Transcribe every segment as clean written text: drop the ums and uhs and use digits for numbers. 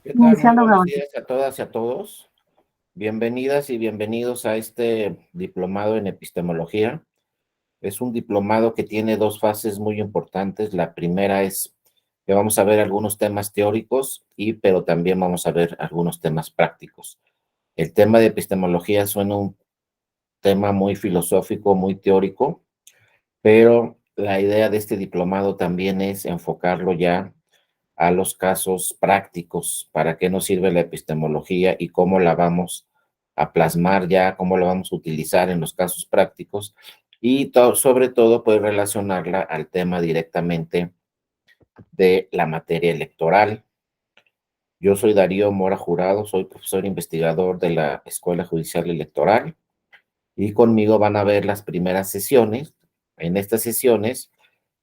¿Qué tal? Muy Iniciando buenos grabación. días a todas y a todos. Bienvenidas y bienvenidos a este diplomado en epistemología. Es un diplomado que tiene dos fases muy importantes. La primera es que vamos a ver algunos temas teóricos pero también vamos a ver algunos temas prácticos. El tema de epistemología suena un tema muy filosófico, muy teórico, pero la idea de este diplomado también es enfocarlo ya a los casos prácticos, para qué nos sirve la epistemología y cómo la vamos a plasmar ya, cómo la vamos a utilizar en los casos prácticos y sobre todo pues relacionarla al tema directamente de la materia electoral. Yo soy Darío Mora Jurado, soy profesor investigador de la Escuela Judicial Electoral y conmigo van a ver las primeras sesiones. En estas sesiones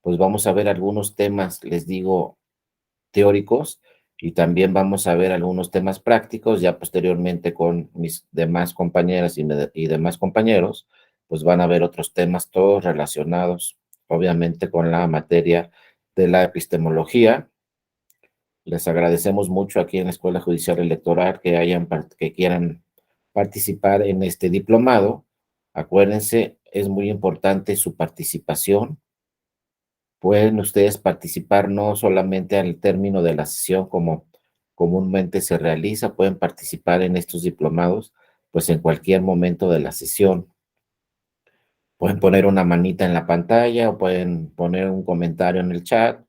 pues vamos a ver algunos temas, les digo, teóricos y también vamos a ver algunos temas prácticos. Ya posteriormente con mis demás compañeras y demás compañeros, pues van a ver otros temas todos relacionados, obviamente, con la materia de la epistemología. Les agradecemos mucho aquí en la Escuela Judicial Electoral que quieran participar en este diplomado. Acuérdense, es muy importante su participación. Pueden ustedes participar no solamente al término de la sesión como comúnmente se realiza, pueden participar en estos diplomados pues en cualquier momento de la sesión. Pueden poner una manita en la pantalla o pueden poner un comentario en el chat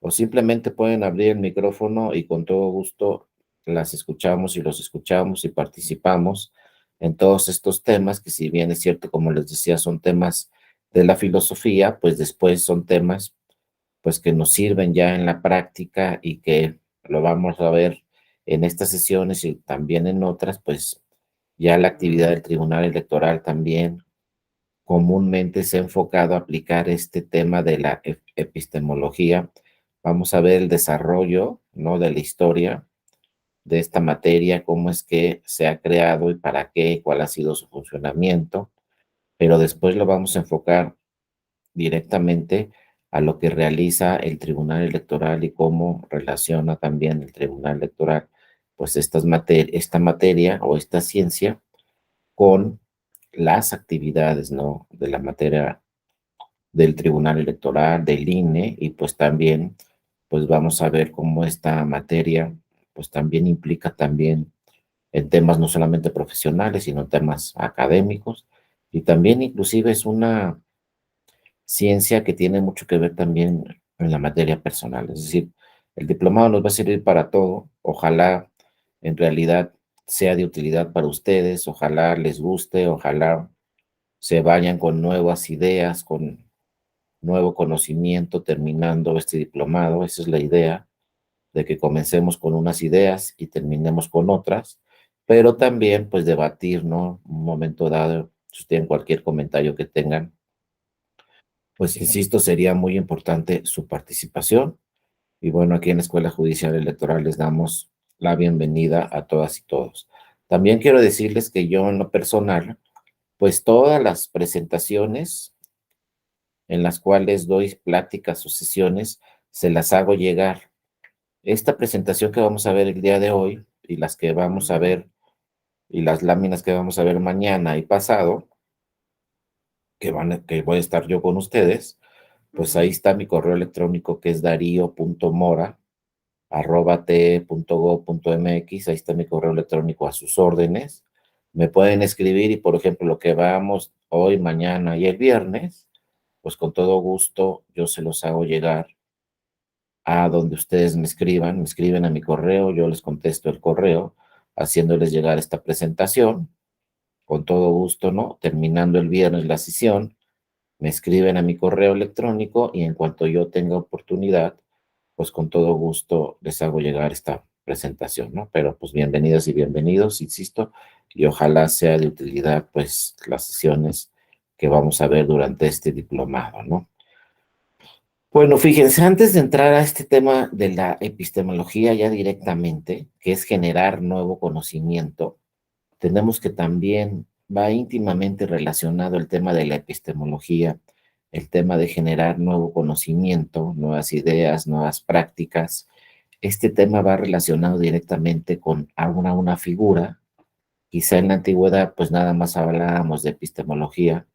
o simplemente pueden abrir el micrófono y con todo gusto las escuchamos y los escuchamos y participamos en todos estos temas que, si bien es cierto, como les decía, son temas de la filosofía, pues después son temas pues que nos sirven ya en la práctica y que lo vamos a ver en estas sesiones y también en otras. Pues ya la actividad del Tribunal Electoral también comúnmente se ha enfocado a aplicar este tema de la epistemología. Vamos a ver el desarrollo, ¿no?, de la historia de esta materia, cómo es que se ha creado y para qué, cuál ha sido su funcionamiento, pero después lo vamos a enfocar directamente a lo que realiza el Tribunal Electoral y cómo relaciona también el Tribunal Electoral pues esta materia o esta ciencia con las actividades, ¿no?, de la materia del Tribunal Electoral, del INE, y pues también pues vamos a ver cómo esta materia pues también implica también en temas no solamente profesionales, sino temas académicos, y también inclusive es una ciencia que tiene mucho que ver también en la materia personal. Es decir, el diplomado nos va a servir para todo. Ojalá en realidad sea de utilidad para ustedes, ojalá les guste, ojalá se vayan con nuevas ideas, con nuevo conocimiento terminando este diplomado. Esa es la idea, de que comencemos con unas ideas y terminemos con otras, pero también pues debatir, ¿no? Un momento dado, si tienen cualquier comentario que tengan, pues insisto, sería muy importante su participación. Y bueno, aquí en la Escuela Judicial Electoral les damos la bienvenida a todas y todos. También quiero decirles que yo en lo personal, pues todas las presentaciones en las cuales doy pláticas o sesiones, se las hago llegar. Esta presentación que vamos a ver el día de hoy y las que vamos a ver y las láminas que vamos a ver mañana y pasado, que voy a estar yo con ustedes, pues ahí está mi correo electrónico, que es darío.mora@te.gov.mx. Ahí está mi correo electrónico a sus órdenes. Me pueden escribir y, por ejemplo, lo que vamos hoy, mañana y el viernes, pues con todo gusto yo se los hago llegar a donde ustedes me escriben a mi correo, yo les contesto el correo, haciéndoles llegar esta presentación, con todo gusto, ¿no? Terminando el viernes la sesión, me escriben a mi correo electrónico y en cuanto yo tenga oportunidad, pues con todo gusto les hago llegar esta presentación, ¿no? Pero pues bienvenidas y bienvenidos, insisto, y ojalá sea de utilidad pues las sesiones que vamos a ver durante este diplomado, ¿no? Bueno, fíjense, antes de entrar a este tema de la epistemología ya directamente, que es generar nuevo conocimiento, tenemos que también va íntimamente relacionado el tema de la epistemología, el tema de generar nuevo conocimiento, nuevas ideas, nuevas prácticas, Este tema va relacionado directamente con una figura. Quizá en la antigüedad pues nada más hablábamos de epistemología,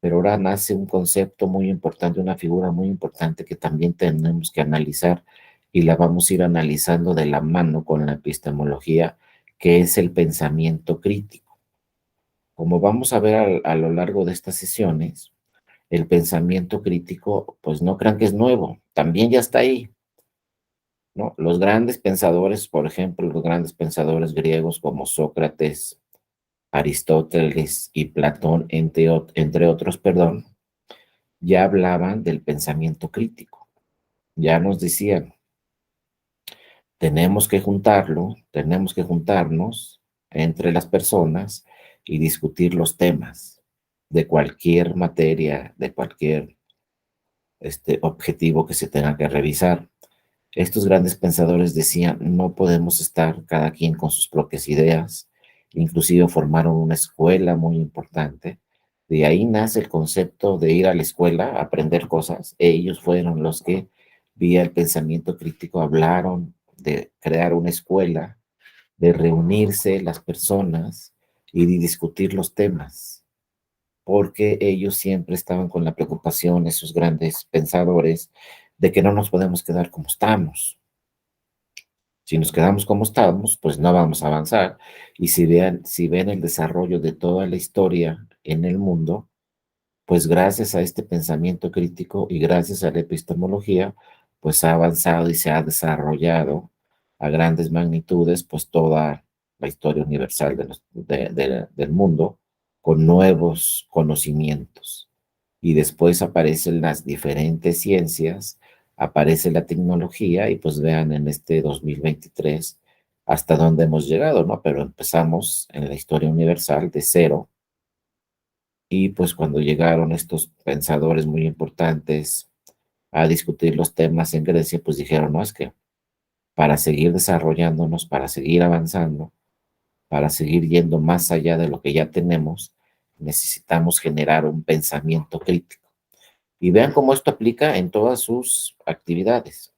pero ahora nace un concepto muy importante, una figura muy importante que también tenemos que analizar y la vamos a ir analizando de la mano con la epistemología, que es el pensamiento crítico. Como vamos a ver a lo largo de estas sesiones, el pensamiento crítico, pues no crean que es nuevo, también ya está ahí, ¿no? Los grandes pensadores, por ejemplo, los grandes pensadores griegos como Sócrates, Aristóteles y Platón, entre otros, perdón, ya hablaban del pensamiento crítico. Ya nos decían, tenemos que juntarnos entre las personas y discutir los temas de cualquier materia, de cualquier objetivo que se tenga que revisar. Estos grandes pensadores decían, no podemos estar cada quien con sus propias ideas, inclusive formaron una escuela muy importante. De ahí nace el concepto de ir a la escuela a aprender cosas. Ellos fueron los que, vía el pensamiento crítico, hablaron de crear una escuela, de reunirse las personas y de discutir los temas, porque ellos siempre estaban con la preocupación, esos grandes pensadores, de que no nos podemos quedar como estamos. Si nos quedamos como estamos, pues no vamos a avanzar. Y si ven el desarrollo de toda la historia en el mundo, pues gracias a este pensamiento crítico y gracias a la epistemología, pues ha avanzado y se ha desarrollado a grandes magnitudes, pues toda la historia universal del mundo con nuevos conocimientos. Y después aparecen las diferentes ciencias, aparece la tecnología y pues vean en este 2023 hasta dónde hemos llegado, ¿no? Pero empezamos en la historia universal de cero y pues cuando llegaron estos pensadores muy importantes a discutir los temas en Grecia, pues dijeron, no, es que para seguir desarrollándonos, para seguir avanzando, para seguir yendo más allá de lo que ya tenemos, necesitamos generar un pensamiento crítico. Y vean cómo esto aplica en todas sus actividades.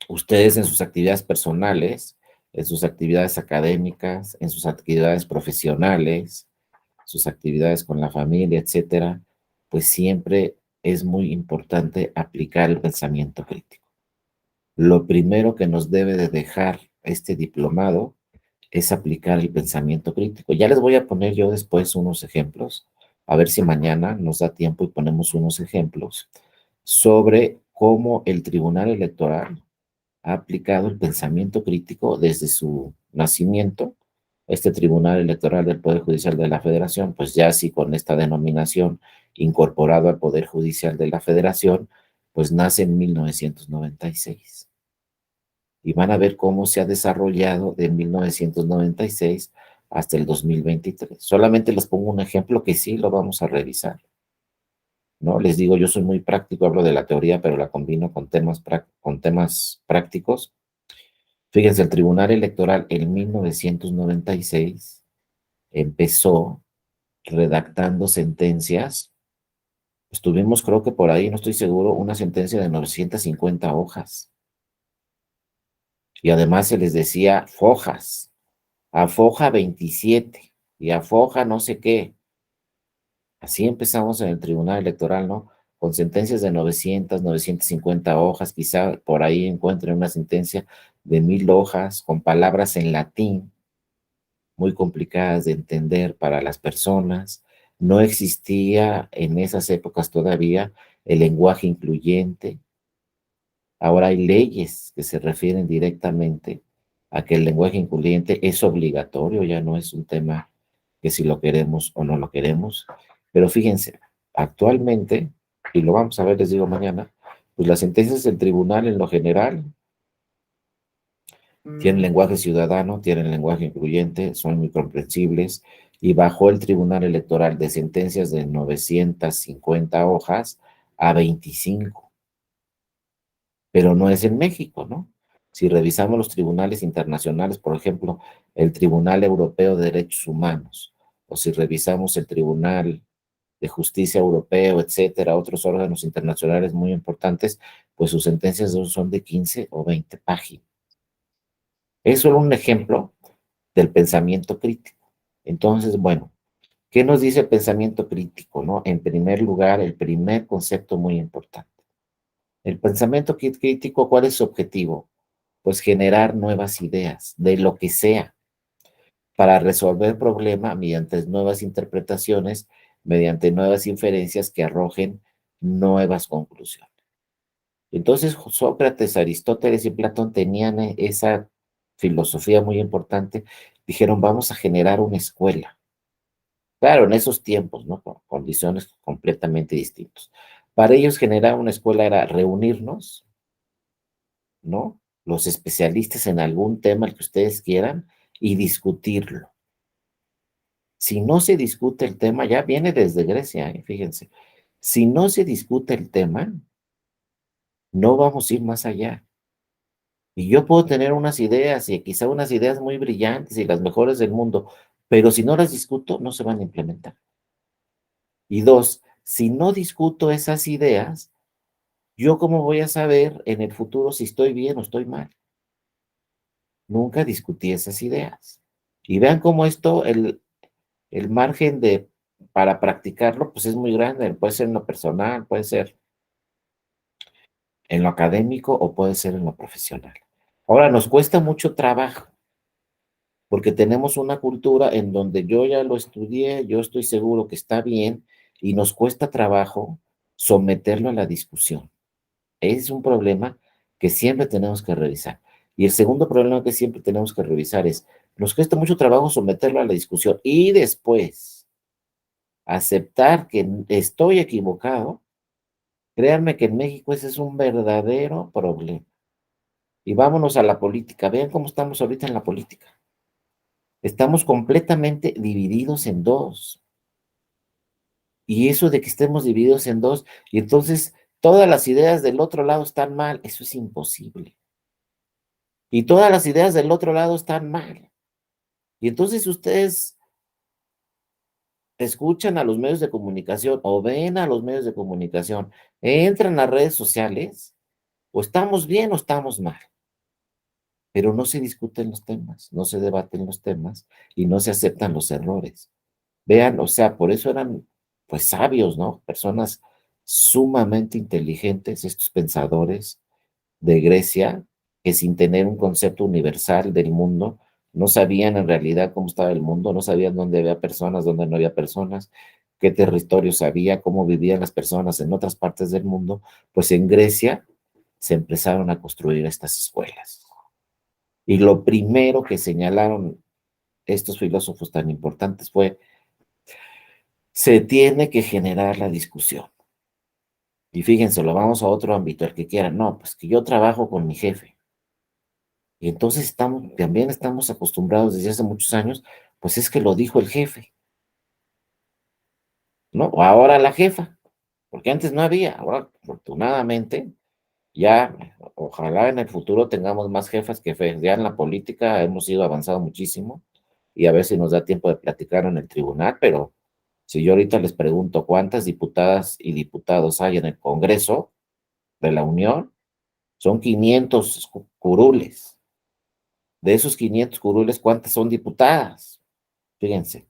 Ustedes en sus actividades personales, en sus actividades académicas, en sus actividades profesionales, sus actividades con la familia, etcétera, pues siempre es muy importante aplicar el pensamiento crítico. Lo primero que nos debe de dejar este diplomado es aplicar el pensamiento crítico. Ya les voy a poner yo después unos ejemplos, a ver si mañana nos da tiempo y ponemos unos ejemplos sobre cómo el Tribunal Electoral ha aplicado el pensamiento crítico desde su nacimiento. Este Tribunal Electoral del Poder Judicial de la Federación, pues ya así con esta denominación incorporado al Poder Judicial de la Federación, pues nace en 1996. Y van a ver cómo se ha desarrollado de 1996 hasta el 2023. Solamente les pongo un ejemplo que sí lo vamos a revisar, ¿no? Les digo, yo soy muy práctico, hablo de la teoría, pero la combino con temas prácticos. Fíjense, el Tribunal Electoral en 1996 empezó redactando sentencias. Estuvimos, creo que por ahí, no estoy seguro, una sentencia de 950 hojas. Y además se les decía fojas, a foja 27 y a foja no sé qué. Así empezamos en el Tribunal Electoral, ¿no? Con sentencias de 950 hojas, quizá por ahí encuentren una sentencia de 1000 hojas con palabras en latín muy complicadas de entender para las personas. No existía en esas épocas todavía el lenguaje incluyente. Ahora hay leyes que se refieren directamente a que el lenguaje incluyente es obligatorio, ya no es un tema que si lo queremos o no lo queremos. Pero fíjense, actualmente, y lo vamos a ver, les digo mañana, pues las sentencias del tribunal en lo general tienen lenguaje ciudadano, tienen lenguaje incluyente, son muy comprensibles, y bajó el Tribunal Electoral de sentencias de 950 hojas a 25, pero no es en México, ¿no? Si revisamos los tribunales internacionales, por ejemplo, el Tribunal Europeo de Derechos Humanos, o si revisamos el Tribunal de Justicia Europeo, etcétera, otros órganos internacionales muy importantes, pues sus sentencias son de 15 o 20 páginas. Es solo un ejemplo del pensamiento crítico. Entonces, bueno, ¿qué nos dice el pensamiento crítico, no? En primer lugar, el primer concepto muy importante. El pensamiento crítico, ¿cuál es su objetivo? Pues generar nuevas ideas, de lo que sea, para resolver el problema mediante nuevas interpretaciones, mediante nuevas inferencias que arrojen nuevas conclusiones. Entonces, Sócrates, Aristóteles y Platón tenían esa filosofía muy importante. Dijeron, vamos a generar una escuela. Claro, en esos tiempos, ¿no? Con condiciones completamente distintas. Para ellos generar una escuela era reunirnos, ¿no? Los especialistas en algún tema el que ustedes quieran y discutirlo. Si no se discute el tema, ya viene desde Grecia, fíjense. Si no se discute el tema, no vamos a ir más allá. Y yo puedo tener unas ideas y quizá unas ideas muy brillantes y las mejores del mundo, pero si no las discuto, no se van a implementar. Y dos, si no discuto esas ideas, ¿yo cómo voy a saber en el futuro si estoy bien o estoy mal? Nunca discutí esas ideas. Y vean cómo esto, el margen para practicarlo, pues es muy grande. Puede ser en lo personal, puede ser en lo académico o puede ser en lo profesional. Ahora, nos cuesta mucho trabajo porque tenemos una cultura en donde yo ya lo estudié, yo estoy seguro que está bien y nos cuesta trabajo someterlo a la discusión. Es un problema que siempre tenemos que revisar. Y el segundo problema que siempre tenemos que revisar es, nos cuesta mucho trabajo someterlo a la discusión y después aceptar que estoy equivocado. Créanme que en México ese es un verdadero problema. Y vámonos a la política. Vean cómo estamos ahorita en la política. Estamos completamente divididos en dos. Y eso de que estemos divididos en dos, y entonces todas las ideas del otro lado están mal, eso es imposible. Y todas las ideas del otro lado están mal. Y entonces ustedes escuchan a los medios de comunicación o ven a los medios de comunicación, entran a redes sociales, o estamos bien o estamos mal. Pero no se discuten los temas, no se debaten los temas y no se aceptan los errores. Vean, o sea, por eso eran, pues, sabios, ¿no? Personas sumamente inteligentes, estos pensadores de Grecia, que sin tener un concepto universal del mundo, no sabían en realidad cómo estaba el mundo, no sabían dónde había personas, dónde no había personas, qué territorios había, cómo vivían las personas en otras partes del mundo, pues en Grecia se empezaron a construir estas escuelas. Y lo primero que señalaron estos filósofos tan importantes fue, se tiene que generar la discusión. Y fíjense, lo vamos a otro ámbito, el que quiera. No, pues que yo trabajo con mi jefe. Y entonces también estamos acostumbrados desde hace muchos años, pues es que lo dijo el jefe, ¿no? O ahora la jefa, porque antes no había. Ahora, afortunadamente, ya, ojalá en el futuro tengamos más jefas que jefes. Ya en la política hemos ido avanzando muchísimo y a ver si nos da tiempo de platicar en el tribunal, pero si yo ahorita les pregunto cuántas diputadas y diputados hay en el Congreso de la Unión, son 500 curules. De esos 500 curules, ¿cuántas son diputadas? Fíjense,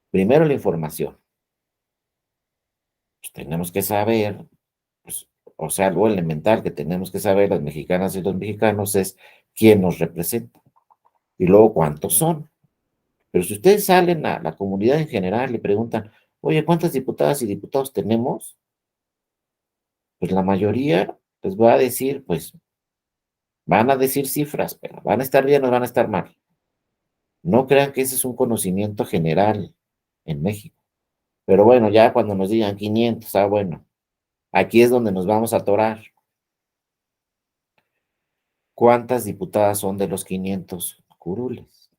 primero la información. Pues tenemos que saber, pues, o sea, algo elemental que tenemos que saber las mexicanas y los mexicanos es quién nos representa y luego cuántos son. Pero si ustedes salen a la comunidad en general y preguntan, oye, ¿cuántas diputadas y diputados tenemos? Pues la mayoría les va a decir, pues van a decir cifras, pero van a estar bien o van a estar mal. No crean que ese es un conocimiento general en México. Pero bueno, ya cuando nos digan 500, bueno, aquí es donde nos vamos a atorar. ¿Cuántas diputadas son de los 500 curules?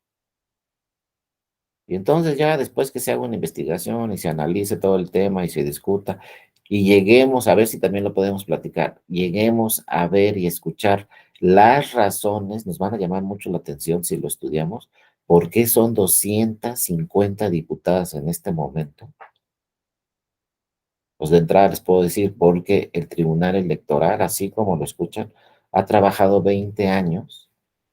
Y entonces ya después que se haga una investigación y se analice todo el tema y se discuta y lleguemos a ver si también lo podemos platicar, lleguemos a ver y escuchar las razones, nos van a llamar mucho la atención si lo estudiamos, por qué son 250 diputadas en este momento Pues de entrada les puedo decir porque el Tribunal Electoral, así como lo escuchan, ha trabajado 20 años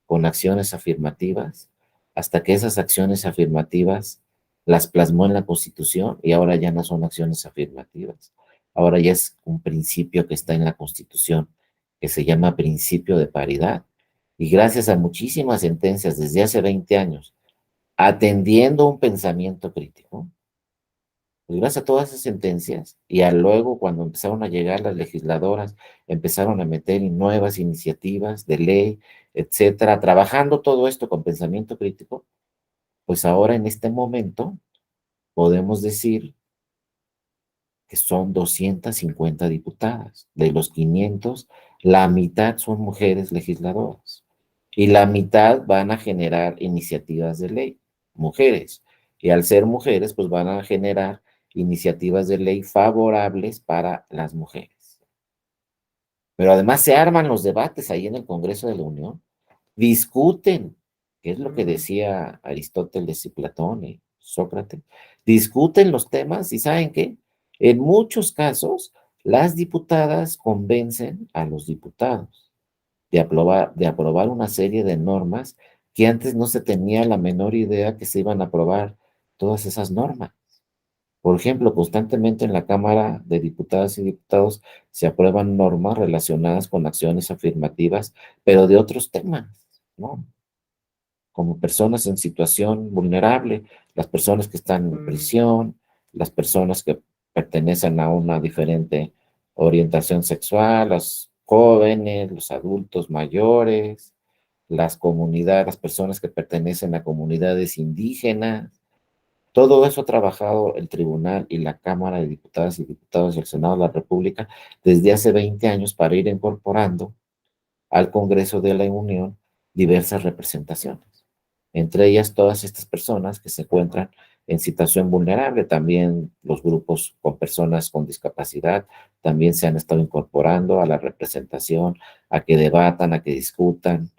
con acciones afirmativas hasta que esas acciones afirmativas las plasmó en la Constitución y ahora ya no son acciones afirmativas. Ahora ya es un principio que está en la Constitución que se llama principio de paridad. Y gracias a muchísimas sentencias desde hace 20 años, atendiendo un pensamiento crítico, pues gracias a todas esas sentencias, y a luego cuando empezaron a llegar las legisladoras, empezaron a meter nuevas iniciativas de ley, etcétera, trabajando todo esto con pensamiento crítico, pues ahora en este momento podemos decir que son 250 diputadas. De los 500, la mitad son mujeres legisladoras y la mitad van a generar iniciativas de ley, mujeres. Y al ser mujeres, pues van a generar iniciativas de ley favorables para las mujeres. Pero además se arman los debates ahí en el Congreso de la Unión, discuten, que es lo que decía Aristóteles y Platón y Sócrates, discuten los temas y ¿saben qué? En muchos casos, las diputadas convencen a los diputados de aprobar una serie de normas que antes no se tenía la menor idea que se iban a aprobar todas esas normas. Por ejemplo, constantemente en la Cámara de Diputadas y Diputados se aprueban normas relacionadas con acciones afirmativas, pero de otros temas, ¿no? Como personas en situación vulnerable, las personas que están en prisión, las personas que pertenecen a una diferente orientación sexual, los jóvenes, los adultos mayores, las comunidades, las personas que pertenecen a comunidades indígenas. Todo eso ha trabajado el Tribunal y la Cámara de Diputadas y Diputados del Senado de la República desde hace 20 años para ir incorporando al Congreso de la Unión diversas representaciones. Entre ellas todas estas personas que se encuentran en situación vulnerable, también los grupos con personas con discapacidad, también se han estado incorporando a la representación, a que debatan, a que discutan,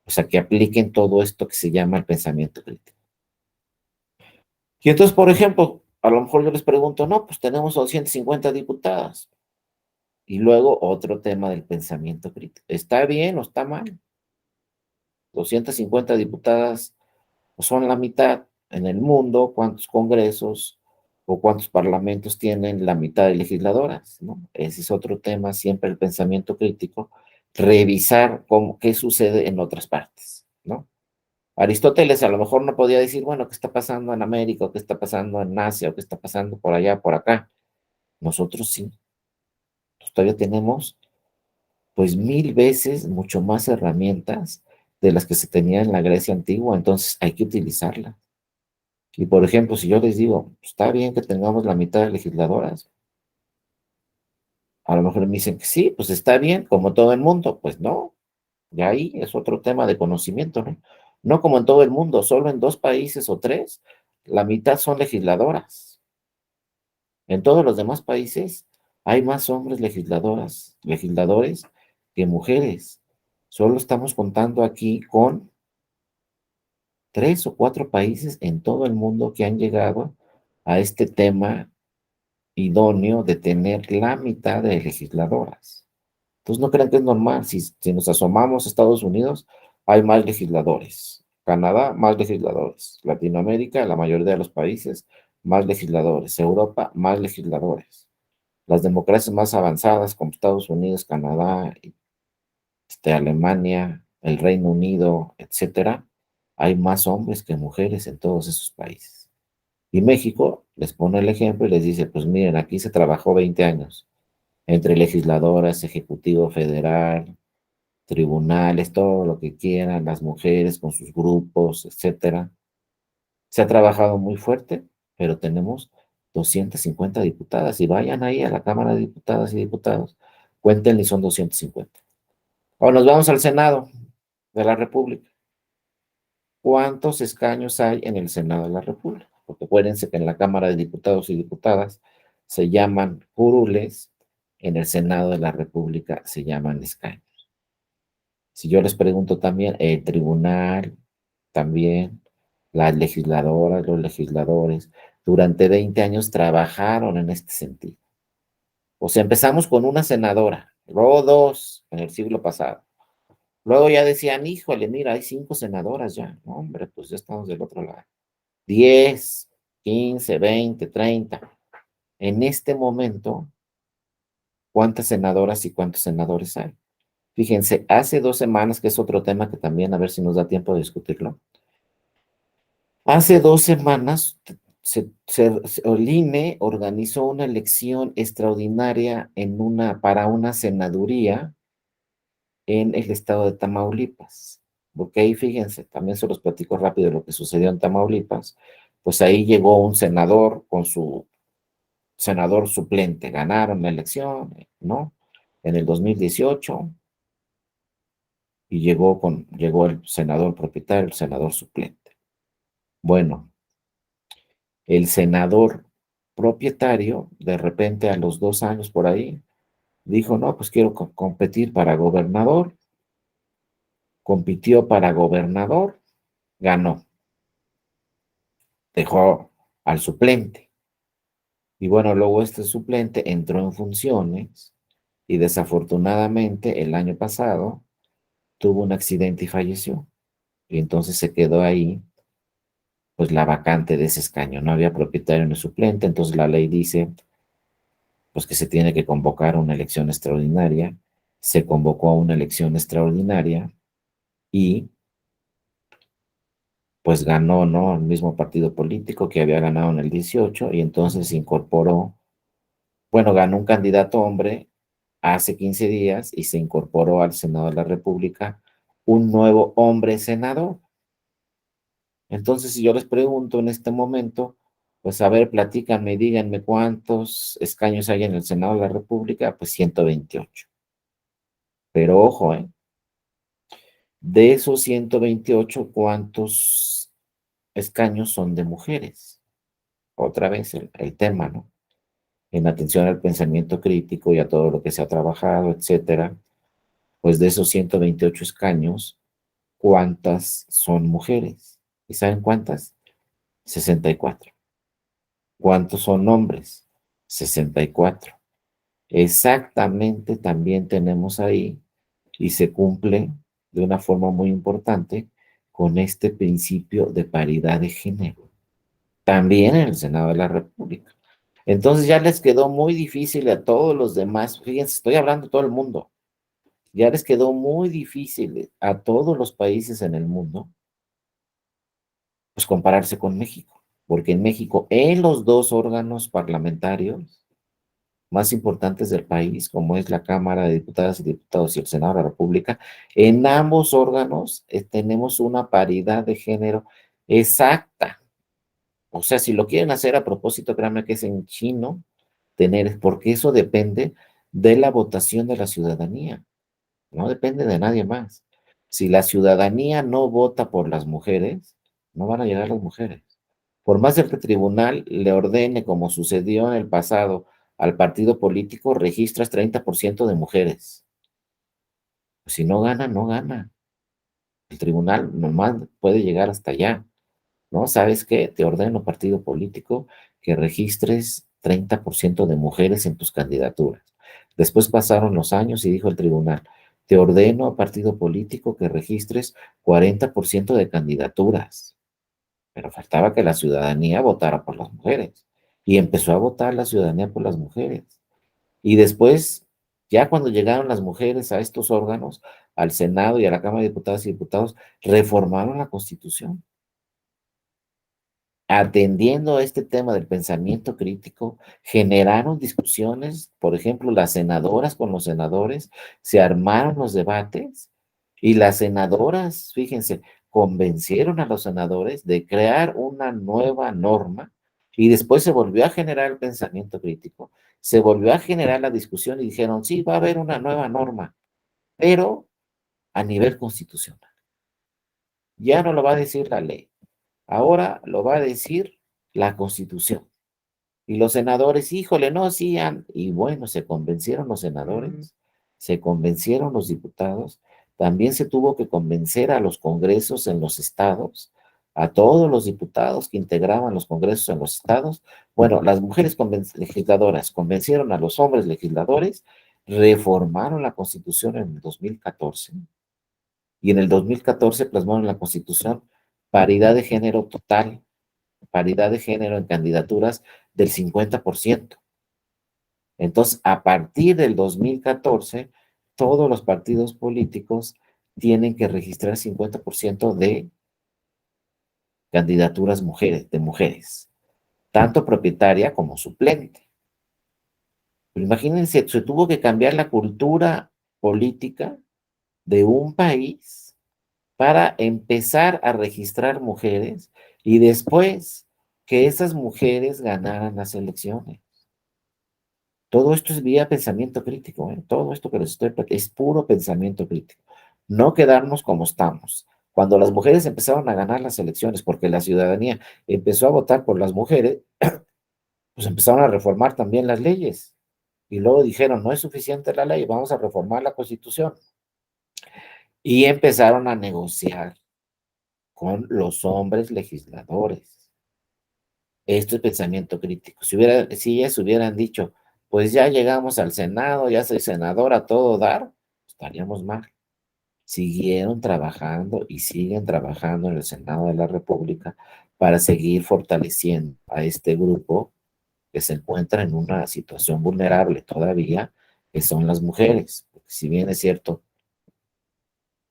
o sea, que apliquen todo esto que se llama el pensamiento crítico. Y entonces, por ejemplo, a lo mejor yo les pregunto, no, pues tenemos 250 diputadas. Y luego otro tema del pensamiento crítico. ¿Está bien o está mal? 250 diputadas son la mitad en el mundo. ¿Cuántos congresos o cuántos parlamentos tienen la mitad de legisladoras? ¿No? Ese es otro tema, siempre el pensamiento crítico, revisar qué sucede en otras partes, ¿no? Aristóteles a lo mejor no podía decir, bueno, ¿qué está pasando en América, o qué está pasando en Asia, o qué está pasando por allá, por acá? Nosotros sí, todavía tenemos pues 1000 veces mucho más herramientas de las que se tenía en la Grecia antigua, entonces hay que utilizarlas. Y por ejemplo, si yo les digo, está bien que tengamos la mitad de legisladoras, a lo mejor me dicen que sí, pues está bien, como todo el mundo, pues no, ya ahí es otro tema de conocimiento, ¿no? No como en todo el mundo, solo en 2 países o 3, la mitad son legisladoras. En todos los demás países hay más hombres legisladores que mujeres. Solo estamos contando aquí con 3 o 4 países en todo el mundo que han llegado a este tema idóneo de tener la mitad de legisladoras. Entonces no crean que es normal. Si nos asomamos a Estados Unidos, hay más legisladores. Canadá, más legisladores. Latinoamérica, la mayoría de los países, más legisladores. Europa, más legisladores. Las democracias más avanzadas como Estados Unidos, Canadá, Alemania, el Reino Unido, etcétera, hay más hombres que mujeres en todos esos países. Y México les pone el ejemplo y les dice, pues miren, aquí se trabajó 20 años entre legisladoras, ejecutivo federal, tribunales, todo lo que quieran, las mujeres con sus grupos, etcétera. Se ha trabajado muy fuerte, pero tenemos 250 diputadas y vayan ahí a la Cámara de Diputadas y Diputados, cuéntenle y son 250. Ahora nos vamos al Senado de la República. ¿Cuántos escaños hay en el Senado de la República? Porque acuérdense que en la Cámara de Diputados y Diputadas se llaman curules, en el Senado de la República se llaman escaños. Si yo les pregunto también, el tribunal, también, las legisladoras, los legisladores, durante 20 años trabajaron en este sentido. O sea, empezamos con una senadora, luego dos en el siglo pasado. Luego ya decían, híjole, mira, hay 5 senadoras ya. No, hombre, pues ya estamos del otro lado. 10, 15, 20, 30. En este momento, ¿cuántas senadoras y cuántos senadores hay? Fíjense, hace 2 semanas, que es otro tema que también a ver si nos da tiempo de discutirlo. Hace 2 semanas el INE organizó una elección extraordinaria para una senaduría en el estado de Tamaulipas. Porque ahí, fíjense, también se los platico rápido lo que sucedió en Tamaulipas. Pues ahí llegó un senador con su senador suplente, ganaron la elección, ¿no? En el 2018 y llegó el senador propietario, el senador suplente. Bueno, el senador propietario, de repente a los 2 años por ahí, dijo, no, pues quiero competir para gobernador, compitió para gobernador, ganó, dejó al suplente. Y bueno, luego este suplente entró en funciones y desafortunadamente el año pasado tuvo un accidente y falleció. Y entonces se quedó ahí, pues la vacante de ese escaño. No había propietario ni suplente, entonces la ley dice, pues que se tiene que convocar una elección extraordinaria. Se convocó a una elección extraordinaria y pues ganó, ¿no? El mismo partido político que había ganado en el 18 y entonces se incorporó, bueno, ganó un candidato hombre hace 15 días y se incorporó al Senado de la República un nuevo hombre senador. Entonces, si yo les pregunto en este momento, pues a ver, platícanme, díganme cuántos escaños hay en el Senado de la República, pues 128. Pero ojo, de esos 128, ¿cuántos escaños son de mujeres? Otra vez el tema, ¿no? En atención al pensamiento crítico y a todo lo que se ha trabajado, etcétera, pues de esos 128 escaños, ¿cuántas son mujeres? ¿Y saben cuántas? 64. ¿Cuántos son hombres? 64. Exactamente también tenemos ahí y se cumple de una forma muy importante con este principio de paridad de género. También en el Senado de la República. Entonces ya les quedó muy difícil a todos los demás, fíjense, estoy hablando de todo el mundo, ya les quedó muy difícil a todos los países en el mundo, pues compararse con México, porque en México, en los dos órganos parlamentarios más importantes del país, como es la Cámara de Diputadas y Diputados y el Senado de la República, en ambos órganos tenemos una paridad de género exacta. O sea, si lo quieren hacer a propósito, créanme que es en chino, porque eso depende de la votación de la ciudadanía, no depende de nadie más. Si la ciudadanía no vota por las mujeres, no van a llegar las mujeres. Por más que el tribunal le ordene, como sucedió en el pasado, al partido político, registras 30% de mujeres. Pues si no gana, no gana. El tribunal nomás puede llegar hasta allá. ¿No? ¿Sabes qué? Te ordeno, partido político, que registres 30% de mujeres en tus candidaturas. Después pasaron los años y dijo el tribunal, te ordeno, partido político, que registres 40% de candidaturas. Pero faltaba que la ciudadanía votara por las mujeres. Y empezó a votar la ciudadanía por las mujeres. Y después, ya cuando llegaron las mujeres a estos órganos, al Senado y a la Cámara de Diputadas y Diputados, reformaron la Constitución atendiendo a este tema del pensamiento crítico, generaron discusiones, por ejemplo, las senadoras con los senadores, se armaron los debates y las senadoras, fíjense, convencieron a los senadores de crear una nueva norma y después se volvió a generar el pensamiento crítico, se volvió a generar la discusión y dijeron, sí, va a haber una nueva norma, pero a nivel constitucional. Ya no lo va a decir la ley, ahora lo va a decir la Constitución. Y los senadores, híjole, no hacían. Y bueno, se convencieron los senadores, se convencieron los diputados, también se tuvo que convencer a los congresos en los estados a todos los diputados que integraban los congresos en los estados. Bueno, las mujeres legisladoras convencieron a los hombres legisladores, reformaron la Constitución en el 2014 y en el 2014 plasmaron en la Constitución paridad de género total, paridad de género en candidaturas del 50%. Entonces, a partir del 2014, todos los partidos políticos tienen que registrar 50% de candidaturas mujeres, de mujeres, tanto propietaria como suplente. Pero imagínense, se tuvo que cambiar la cultura política de un país para empezar a registrar mujeres y después que esas mujeres ganaran las elecciones. Todo esto es vía pensamiento crítico, ¿eh? Todo esto que les estoy es puro pensamiento crítico. No quedarnos como estamos. Cuando las mujeres empezaron a ganar las elecciones, porque la ciudadanía empezó a votar por las mujeres, pues empezaron a reformar también las leyes. Y luego dijeron, no es suficiente la ley, vamos a reformar la Constitución. Y empezaron a negociar con los hombres legisladores. Esto es pensamiento crítico. Si ellas hubieran dicho, pues ya llegamos al Senado, ya soy senadora, a todo dar, estaríamos mal. Siguieron trabajando y siguen trabajando en el Senado de la República para seguir fortaleciendo a este grupo que se encuentra en una situación vulnerable todavía, que son las mujeres. Porque si bien es cierto,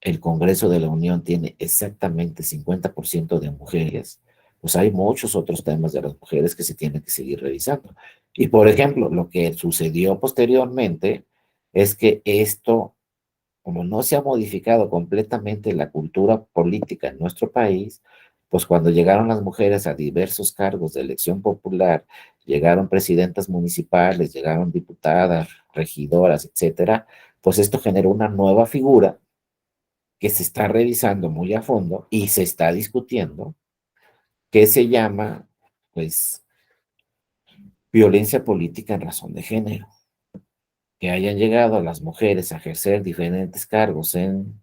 el Congreso de la Unión tiene exactamente 50% de mujeres, pues hay muchos otros temas de las mujeres que se tienen que seguir revisando. Y por ejemplo, lo que sucedió posteriormente es que esto, como no se ha modificado completamente la cultura política en nuestro país, pues cuando llegaron las mujeres a diversos cargos de elección popular, llegaron presidentas municipales, llegaron diputadas, regidoras, etcétera, pues esto generó una nueva figura que se está revisando muy a fondo y se está discutiendo, que se llama, pues, violencia política en razón de género. Que hayan llegado las mujeres a ejercer diferentes cargos en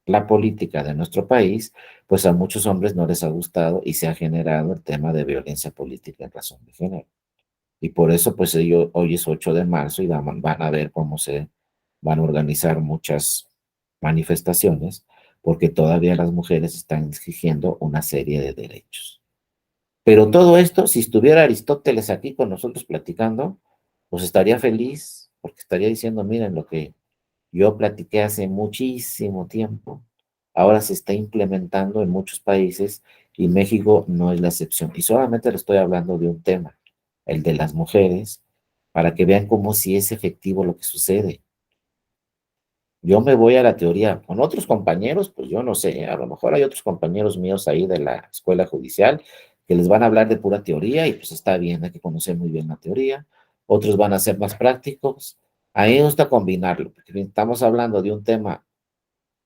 la política de nuestro país, pues a muchos hombres no les ha gustado y se ha generado el tema de violencia política en razón de género. Y por eso, pues hoy es 8 de marzo y van a ver cómo se van a organizar muchas manifestaciones, porque todavía las mujeres están exigiendo una serie de derechos. Pero todo esto, si estuviera Aristóteles aquí con nosotros platicando, pues estaría feliz, porque estaría diciendo, miren lo que yo platiqué hace muchísimo tiempo, ahora se está implementando en muchos países y México no es la excepción. Y solamente le estoy hablando de un tema, el de las mujeres, para que vean cómo sí es efectivo lo que sucede. Yo me voy a la teoría. Con otros compañeros, pues yo no sé, a lo mejor hay otros compañeros míos ahí de la escuela judicial que les van a hablar de pura teoría y pues está bien, hay que conocer muy bien la teoría. Otros van a ser más prácticos. A mí me gusta combinarlo, porque estamos hablando de un tema,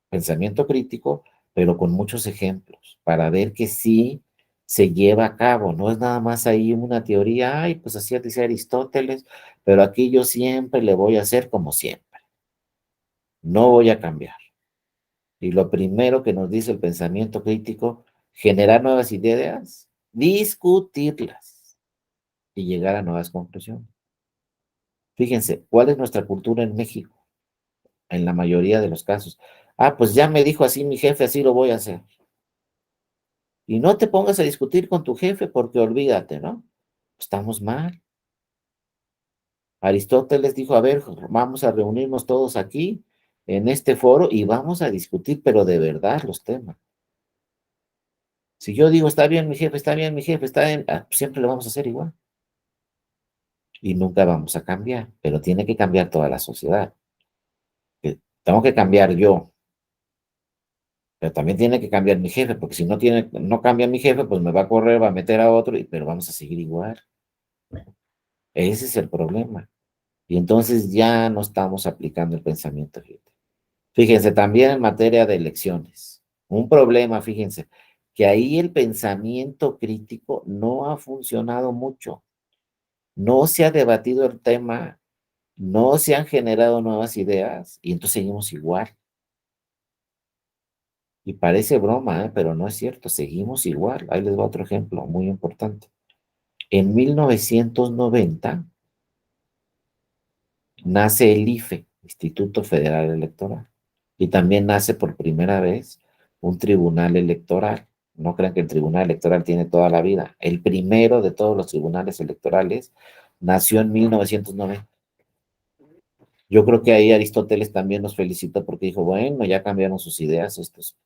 pensamiento crítico, pero con muchos ejemplos, para ver que sí se lleva a cabo, no es nada más ahí una teoría, ay, pues así dice Aristóteles, pero aquí yo siempre le voy a hacer como siempre, no voy a cambiar. Y lo primero que nos dice el pensamiento crítico, generar nuevas ideas, discutirlas y llegar a nuevas conclusiones. Fíjense, ¿cuál es nuestra cultura en México? En la mayoría de los casos. Ah, pues ya me dijo así mi jefe, así lo voy a hacer. Y no te pongas a discutir con tu jefe porque olvídate, ¿no? Estamos mal. Aristóteles dijo, a ver, vamos a reunirnos todos aquí en este foro y vamos a discutir, pero de verdad los temas. Si yo digo, está bien mi jefe, está bien mi jefe, está bien, siempre lo vamos a hacer igual. Y nunca vamos a cambiar, pero tiene que cambiar toda la sociedad. Tengo que cambiar yo, pero también tiene que cambiar mi jefe, porque si no cambia mi jefe, pues me va a correr, va a meter a otro, pero vamos a seguir igual. Ese es el problema. Y entonces ya no estamos aplicando el pensamiento crítico. Fíjense, también en materia de elecciones, un problema, fíjense, que ahí el pensamiento crítico no ha funcionado mucho. No se ha debatido el tema, no se han generado nuevas ideas y entonces seguimos igual. Y parece broma, pero no es cierto, seguimos igual. Ahí les va otro ejemplo muy importante. En 1990 nace el IFE, Instituto Federal Electoral, y también nace por primera vez un tribunal electoral. No crean que el tribunal electoral tiene toda la vida. El primero de todos los tribunales electorales nació en 1990. Yo creo que ahí Aristóteles también nos felicita porque dijo, bueno, ya cambiaron sus ideas estos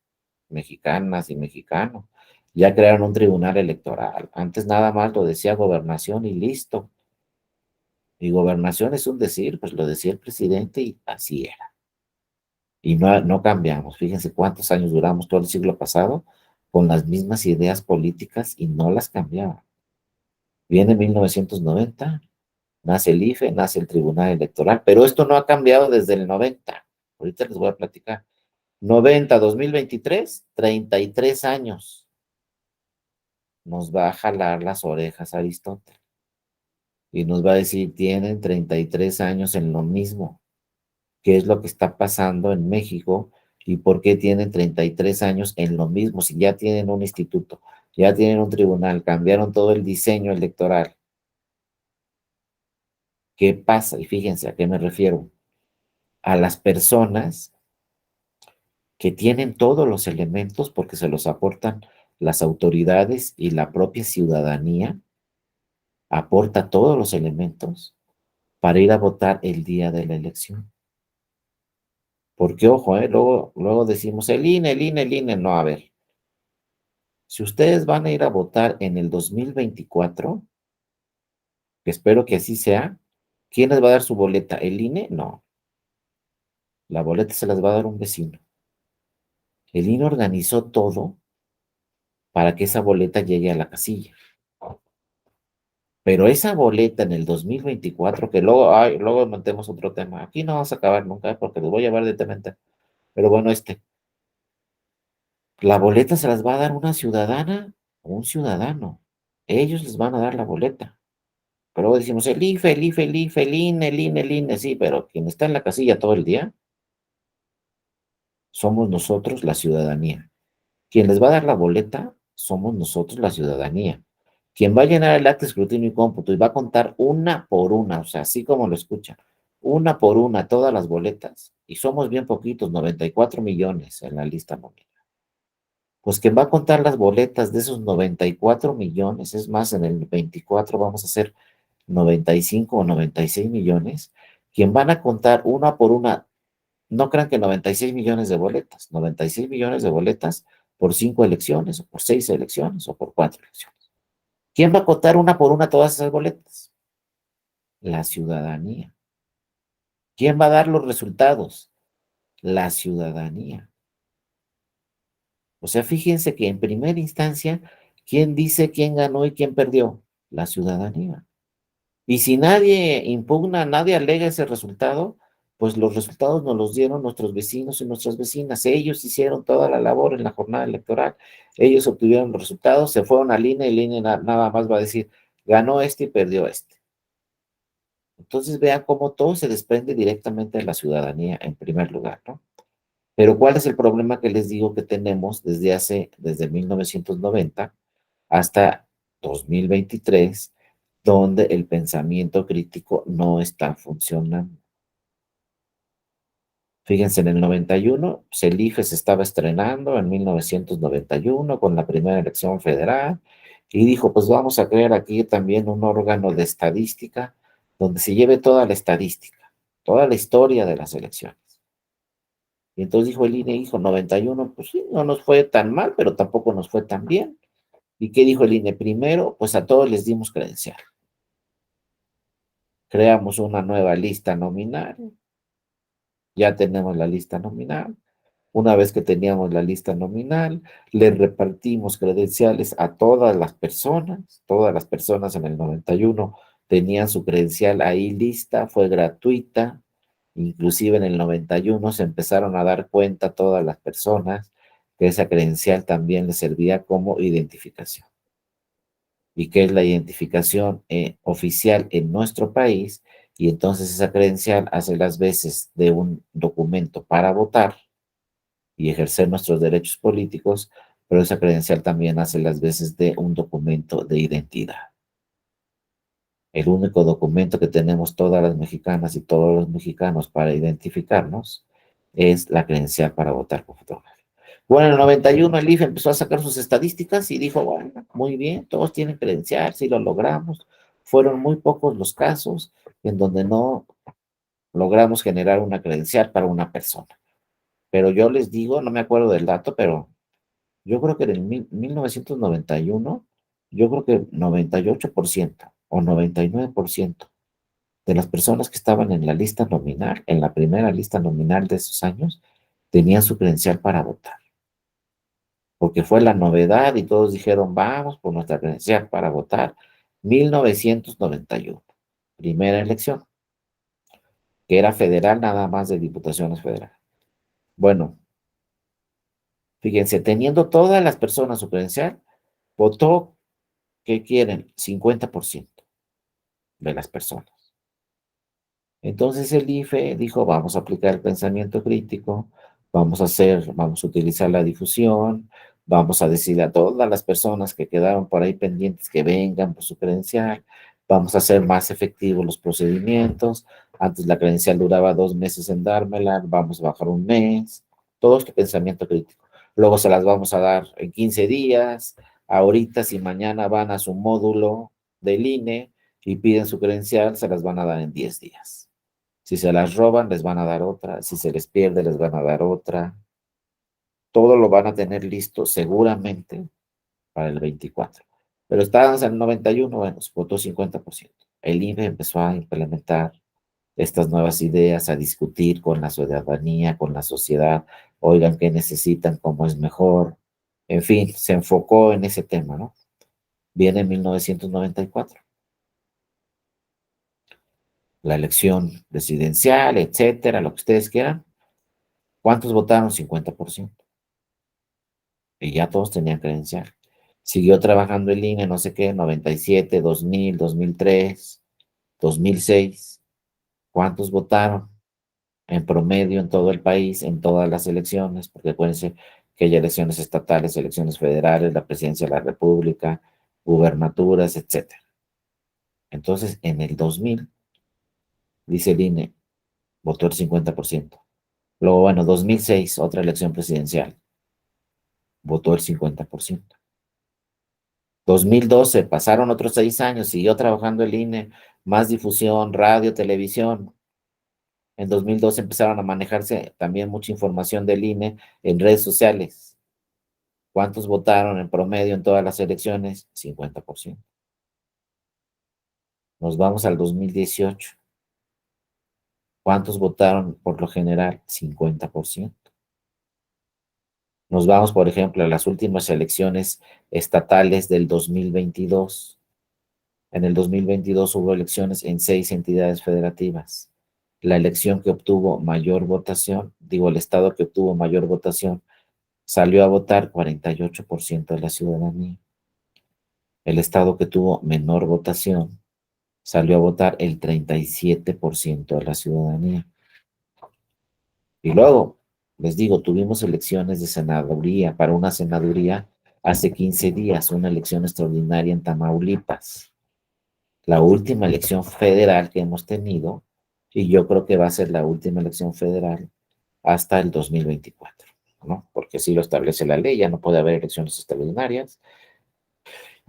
mexicanas y mexicanos. Ya crearon un tribunal electoral. Antes nada más lo decía gobernación y listo. Y gobernación es un decir, pues lo decía el presidente y así era. Y no cambiamos. Fíjense cuántos años duramos todo el siglo pasado con las mismas ideas políticas y no las cambiaban. Viene 1990, nace el IFE, nace el Tribunal Electoral, pero esto no ha cambiado desde el 90. Ahorita les voy a platicar. 90, 2023, 33 años. Nos va a jalar las orejas Aristóteles y nos va a decir, tienen 33 años en lo mismo. ¿Qué es lo que está pasando en México y por qué tienen 33 años en lo mismo? Si ya tienen un instituto, ya tienen un tribunal, cambiaron todo el diseño electoral. ¿Qué pasa? Y fíjense a qué me refiero. A las personas que tienen todos los elementos porque se los aportan las autoridades y la propia ciudadanía, aporta todos los elementos para ir a votar el día de la elección. Porque, ojo, luego decimos el INE, el INE, el INE. No, a ver, si ustedes van a ir a votar en el 2024, que espero que así sea, ¿quién les va a dar su boleta? ¿El INE? No, la boleta se las va a dar un vecino. El INE organizó todo para que esa boleta llegue a la casilla. Pero esa boleta en el 2024, que luego, ay, luego metemos otro tema, aquí no vamos a acabar nunca porque los voy a llevar de tema en tema. Pero bueno, la boleta se las va a dar una ciudadana o un ciudadano. Ellos les van a dar la boleta. Pero luego decimos el IFE, el IFE, el IFE, el INE, el INE, el INE, sí, pero quien está en la casilla todo el día somos nosotros, la ciudadanía. Quien les va a dar la boleta somos nosotros, la ciudadanía. Quien va a llenar el acta de escrutinio y cómputo y va a contar una por una, o sea, así como lo escuchan, una por una todas las boletas, y somos bien poquitos, 94 millones en la lista nominal. Pues quien va a contar las boletas de esos 94 millones, es más, en el 24 vamos a hacer 95 o 96 millones, quien van a contar una por una, no crean que 96 millones de boletas, 96 millones de boletas por 5 elecciones, o por 6 elecciones, o por 4 elecciones. ¿Quién va a contar una por una todas esas boletas? La ciudadanía. ¿Quién va a dar los resultados? La ciudadanía. O sea, fíjense que en primera instancia, ¿quién dice quién ganó y quién perdió? La ciudadanía. Y si nadie impugna, nadie alega ese resultado, pues los resultados nos los dieron nuestros vecinos y nuestras vecinas. Ellos hicieron toda la labor en la jornada electoral. Ellos obtuvieron los resultados, se fueron al INE, el INE nada más va a decir, ganó este y perdió este. Entonces vean cómo todo se desprende directamente de la ciudadanía en primer lugar, ¿no? Pero ¿cuál es el problema que les digo que tenemos desde 1990 hasta 2023, donde el pensamiento crítico no está funcionando? Fíjense, en el 91, el IFE se estaba estrenando en 1991 con la primera elección federal y dijo, pues vamos a crear aquí también un órgano de estadística donde se lleve toda la estadística, toda la historia de las elecciones. Y entonces dijo el INE, hijo, 91, pues sí, no nos fue tan mal, pero tampoco nos fue tan bien. ¿Y qué dijo el INE? Primero, pues a todos les dimos credencial. Creamos una nueva lista nominal, ya tenemos la lista nominal. Una vez que teníamos la lista nominal, le repartimos credenciales a todas las personas en el 91 tenían su credencial ahí lista, fue gratuita, inclusive en el 91 se empezaron a dar cuenta todas las personas que esa credencial también les servía como identificación. ¿Y qué es la identificación oficial en nuestro país? Y entonces esa credencial hace las veces de un documento para votar y ejercer nuestros derechos políticos, pero esa credencial también hace las veces de un documento de identidad. El único documento que tenemos todas las mexicanas y todos los mexicanos para identificarnos es la credencial para votar por fotografía. Bueno, en el 91 el IFE empezó a sacar sus estadísticas y dijo, bueno, muy bien, todos tienen credencial, sí lo logramos. Fueron muy pocos los casos en donde no logramos generar una credencial para una persona. Pero yo les digo, no me acuerdo del dato, pero yo creo que en el 1991, yo creo que 98% o 99% de las personas que estaban en la lista nominal, en la primera lista nominal de esos años, tenían su credencial para votar, porque fue la novedad y todos dijeron, vamos por nuestra credencial para votar. 1991, primera elección, que era federal nada más de diputaciones federales. Bueno, fíjense, teniendo todas las personas su credencial, votó, ¿qué quieren? 50% de las personas. Entonces el IFE dijo, vamos a aplicar el pensamiento crítico, vamos a utilizar la difusión, vamos a decirle a todas las personas que quedaron por ahí pendientes que vengan por su credencial, vamos a hacer más efectivos los procedimientos. Antes la credencial duraba 2 meses en dármela, vamos a bajar un mes, todo este pensamiento crítico. Luego se las vamos a dar en 15 días, ahorita si mañana van a su módulo del INE y piden su credencial, se las van a dar en 10 días. Si se las roban, les van a dar otra. Si se les pierde, les van a dar otra. Todo lo van a tener listo seguramente para el 24. Pero estábamos en el 91, bueno, se votó 50%. El INE empezó a implementar estas nuevas ideas, a discutir con la ciudadanía, con la sociedad. Oigan, ¿qué necesitan? ¿Cómo es mejor? En fin, se enfocó en ese tema, ¿no? Viene en 1994. La elección presidencial, etcétera, lo que ustedes quieran. ¿Cuántos votaron? 50%. Y ya todos tenían credencial. Siguió trabajando el INE, no sé qué, 97, 2000, 2003, 2006. ¿Cuántos votaron en promedio en todo el país, en todas las elecciones? Porque acuérdense que hay elecciones estatales, elecciones federales, la presidencia de la República, gubernaturas, etcétera. Entonces, en el 2000, dice el INE, votó el 50%. Luego, bueno, 2006, otra elección presidencial, votó el 50%. 2012, pasaron otros 6 años, siguió trabajando el INE, más difusión, radio, televisión. En 2012 empezaron a manejarse también mucha información del INE en redes sociales. ¿Cuántos votaron en promedio en todas las elecciones? 50%. Nos vamos al 2018. ¿Cuántos votaron por lo general? 50%. Nos vamos, por ejemplo, a las últimas elecciones estatales del 2022. En el 2022 hubo elecciones en 6 entidades federativas. La elección que obtuvo mayor votación, digo, el estado que obtuvo mayor votación, salió a votar 48% de la ciudadanía. El estado que tuvo menor votación, salió a votar el 37% de la ciudadanía. Y luego, les digo, tuvimos elecciones de senaduría, para una senaduría hace 15 días, una elección extraordinaria en Tamaulipas. La última elección federal que hemos tenido, y yo creo que va a ser la última elección federal hasta el 2024, ¿no? Porque así lo establece la ley, ya no puede haber elecciones extraordinarias.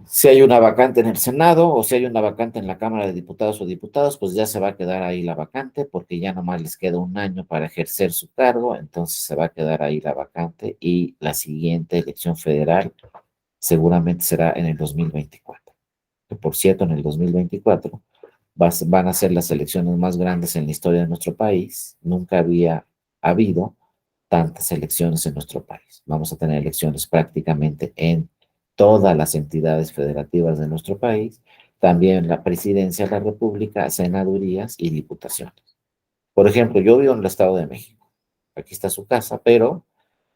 Si hay una vacante en el Senado o si hay una vacante en la Cámara de Diputados o Diputados, pues ya se va a quedar ahí la vacante porque ya nomás les queda un año para ejercer su cargo, entonces se va a quedar ahí la vacante y la siguiente elección federal seguramente será en el 2024. Que por cierto, en el 2024 van a ser las elecciones más grandes en la historia de nuestro país. Nunca había habido tantas elecciones en nuestro país. Vamos a tener elecciones prácticamente en todas las entidades federativas de nuestro país, también la presidencia de la República, senadurías y diputaciones. Por ejemplo, yo vivo en el Estado de México. Aquí está su casa, pero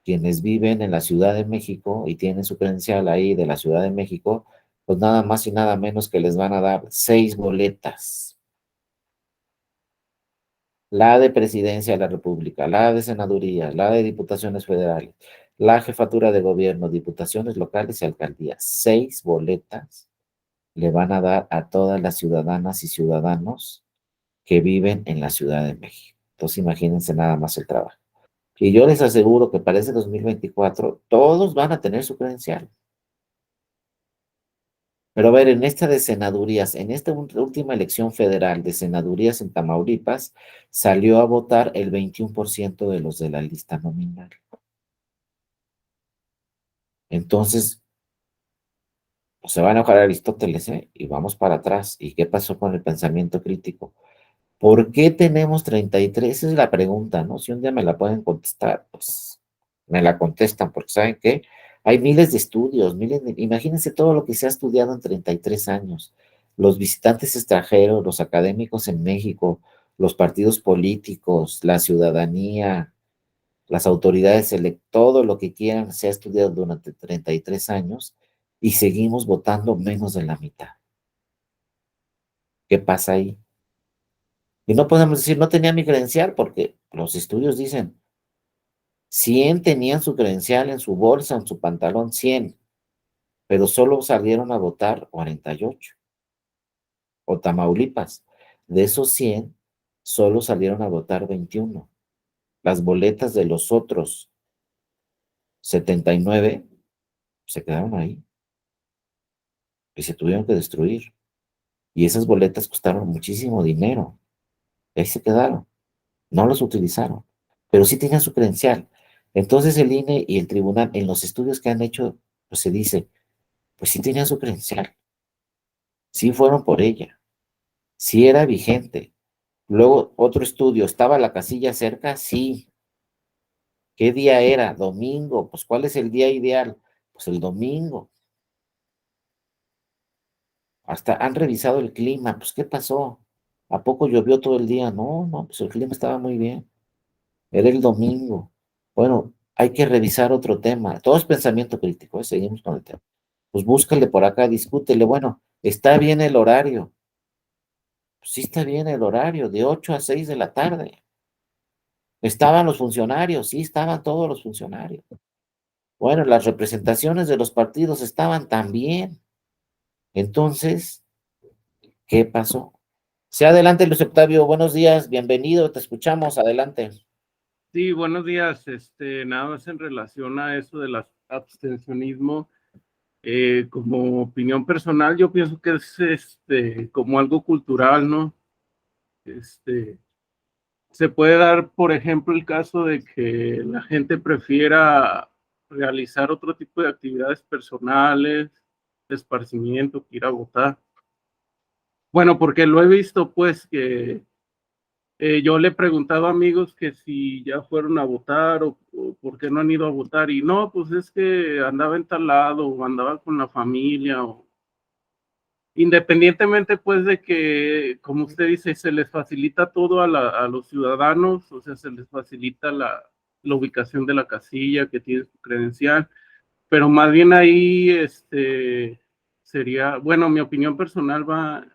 quienes viven en la Ciudad de México y tienen su credencial ahí de la Ciudad de México, pues nada más y nada menos que les van a dar 6 boletas. la de Presidencia de la República, la de Senaduría, la de Diputaciones Federales, la Jefatura de Gobierno, Diputaciones locales y alcaldías. 6 boletas le van a dar a todas las ciudadanas y ciudadanos que viven en la Ciudad de México. Entonces imagínense nada más el trabajo. Y yo les aseguro que para ese 2024 todos van a tener su credencial. Pero a ver, en esta de senadurías, en esta última elección federal de senadurías en Tamaulipas, salió a votar el 21% de los de la lista nominal. Entonces, pues, se va a enojar Aristóteles, ¿eh? Y vamos para atrás. ¿Y qué pasó con el pensamiento crítico? ¿Por qué tenemos 33? Esa es la pregunta, ¿no? Si un día me la pueden contestar, pues me la contestan, porque ¿saben qué? Hay miles de estudios, imagínense todo lo que se ha estudiado en 33 años. Los visitantes extranjeros, los académicos en México, los partidos políticos, la ciudadanía, las autoridades, todo lo que quieran se ha estudiado durante 33 años y seguimos votando menos de la mitad. ¿Qué pasa ahí? Y no podemos decir, no tenía mi credencial, porque los estudios dicen, 100 tenían su credencial en su bolsa, en su pantalón, 100, pero solo salieron a votar 48. O Tamaulipas, de esos 100, solo salieron a votar 21. Las boletas de los otros 79 se quedaron ahí y se tuvieron que destruir. Y esas boletas costaron muchísimo dinero. Y ahí se quedaron. No los utilizaron, pero sí tenían su credencial. Entonces el INE y el tribunal, en los estudios que han hecho, pues se dice, pues sí tenían su credencial, sí fueron por ella, sí era vigente. Luego otro estudio, ¿estaba la casilla cerca? Sí. ¿Qué día era? Domingo. Pues ¿cuál es el día ideal? Pues el domingo. Hasta han revisado el clima, pues ¿qué pasó? ¿A poco llovió todo el día? No, no, pues el clima estaba muy bien. Era el domingo. Bueno, hay que revisar otro tema. Todo es pensamiento crítico, ¿eh? Seguimos con el tema. Pues búscale por acá, discútele. Bueno, está bien el horario. Pues sí está bien el horario, de 8 a 6 de la tarde. Estaban los funcionarios, sí, estaban todos los funcionarios. Bueno, las representaciones de los partidos estaban también. Entonces, ¿qué pasó? Sí, adelante, Luis Octavio. Buenos días, bienvenido, te escuchamos, adelante. Sí, buenos días. Nada más en relación a eso del abstencionismo, como opinión personal, yo pienso que es como algo cultural, ¿no? Se puede dar, por ejemplo, el caso de que la gente prefiera realizar otro tipo de actividades personales, de esparcimiento, que ir a votar. Bueno, porque lo he visto, pues, que yo le he preguntado a amigos que si ya fueron a votar o por qué no han ido a votar y no, pues es que andaba en tal lado o andaba con la familia o independientemente pues de que, como usted dice, se les facilita todo a los ciudadanos, o sea, se les facilita la ubicación de la casilla que tiene su credencial, pero más bien ahí sería, bueno, mi opinión personal va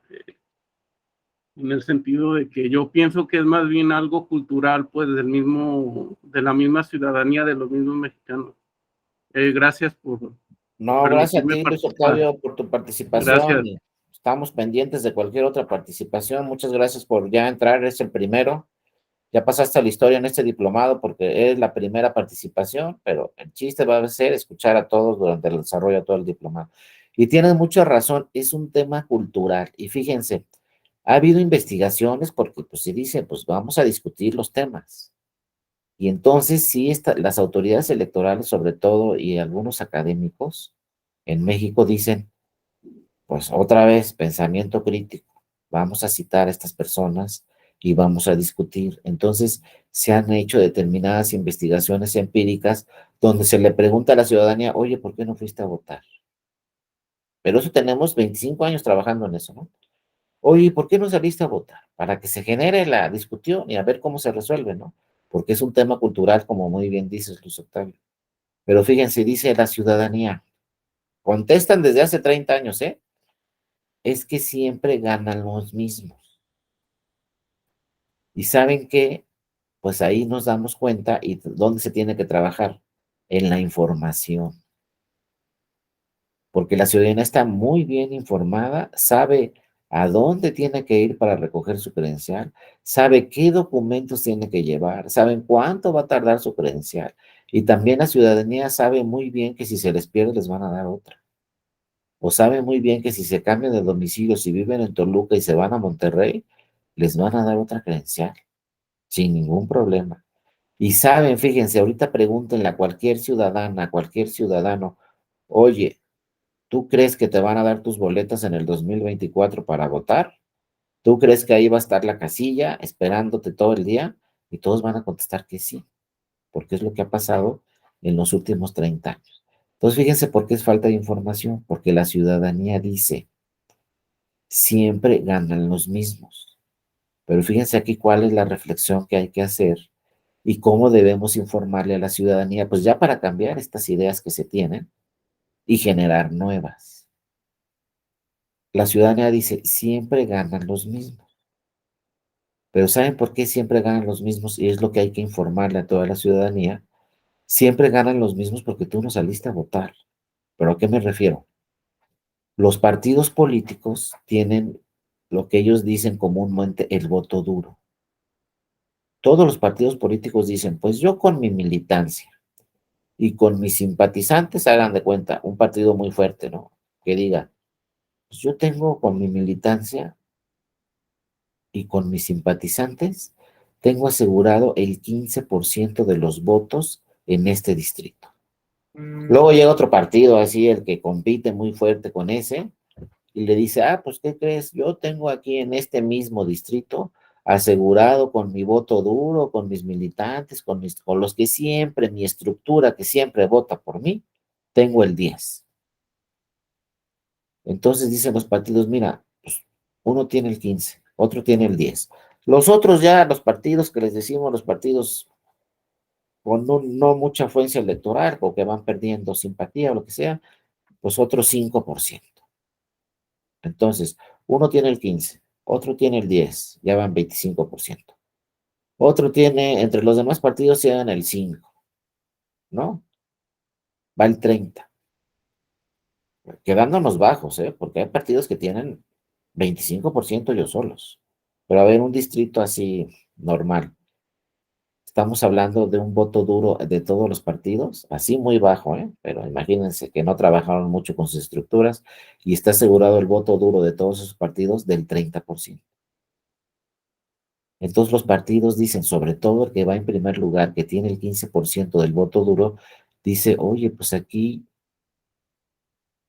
en el sentido de que yo pienso que es más bien algo cultural, pues, de la misma ciudadanía de los mismos mexicanos. Gracias por No, gracias a permitirme ti, Luis participar. Octavio, por tu participación. Gracias. Y estamos pendientes de cualquier otra participación. Muchas gracias por ya entrar, es el primero. Ya pasaste a la historia en este diplomado porque es la primera participación, pero el chiste va a ser escuchar a todos durante el desarrollo de todo el diplomado. Y tienes mucha razón, es un tema cultural. Y fíjense, ha habido investigaciones porque pues se dice, pues vamos a discutir los temas. Y entonces sí, las autoridades electorales sobre todo y algunos académicos en México dicen, pues otra vez, pensamiento crítico. Vamos a citar a estas personas y vamos a discutir. Entonces, se han hecho determinadas investigaciones empíricas donde se le pregunta a la ciudadanía, oye, ¿por qué no fuiste a votar? Pero eso tenemos 25 años trabajando en eso, ¿no? Oye, ¿por qué no saliste a votar? Para que se genere la discusión y a ver cómo se resuelve, ¿no? Porque es un tema cultural, como muy bien dices, Luis Octavio. Pero fíjense, dice la ciudadanía, contestan desde hace 30 años, ¿eh? Es que siempre ganan los mismos. Y ¿saben qué? Pues ahí nos damos cuenta y dónde se tiene que trabajar, en la información, porque la ciudadanía está muy bien informada, sabe a dónde tiene que ir para recoger su credencial, sabe qué documentos tiene que llevar, saben cuánto va a tardar su credencial. Y también la ciudadanía sabe muy bien que si se les pierde les van a dar otra. O sabe muy bien que si se cambian de domicilio, si viven en Toluca y se van a Monterrey, les van a dar otra credencial, sin ningún problema. Y saben, fíjense, ahorita pregúntenle a cualquier ciudadana, a cualquier ciudadano, oye, ¿tú crees que te van a dar tus boletas en el 2024 para votar? ¿Tú crees que ahí va a estar la casilla esperándote todo el día? Y todos van a contestar que sí, porque es lo que ha pasado en los últimos 30 años. Entonces, fíjense por qué es falta de información, porque la ciudadanía dice, siempre ganan los mismos. Pero fíjense aquí cuál es la reflexión que hay que hacer y cómo debemos informarle a la ciudadanía, pues ya para cambiar estas ideas que se tienen y generar nuevas. La ciudadanía dice, siempre ganan los mismos. Pero ¿saben por qué siempre ganan los mismos? Y es lo que hay que informarle a toda la ciudadanía. Siempre ganan los mismos porque tú no saliste a votar. ¿Pero a qué me refiero? Los partidos políticos tienen lo que ellos dicen comúnmente el voto duro. Todos los partidos políticos dicen, pues yo con mi militancia y con mis simpatizantes, hagan de cuenta, un partido muy fuerte, ¿no? Que diga, pues yo tengo con mi militancia y con mis simpatizantes, tengo asegurado el 15% de los votos en este distrito. Luego llega otro partido, así el que compite muy fuerte con ese, y le dice, ah, pues, ¿qué crees? Yo tengo aquí en este mismo distrito asegurado con mi voto duro, con mis militantes, con los que siempre, mi estructura que siempre vota por mí, tengo el 10. Entonces dicen los partidos, mira, pues, uno tiene el 15, otro tiene el 10. Los otros ya, los partidos que les decimos, los partidos con no mucha afluencia electoral o que van perdiendo simpatía o lo que sea, pues otro 5%. Entonces, uno tiene el 15, otro tiene el 10, ya van 25%. Otro tiene, entre los demás partidos, se dan el 5, ¿no? Va el 30, quedándonos bajos, ¿eh? Porque hay partidos que tienen 25% ellos solos. Pero a ver, un distrito así normal. Estamos hablando de un voto duro de todos los partidos, así muy bajo, ¿eh? Pero imagínense que no trabajaron mucho con sus estructuras y está asegurado el voto duro de todos esos partidos del 30%. Entonces los partidos dicen, sobre todo el que va en primer lugar, que tiene el 15% del voto duro, dice, oye, pues aquí,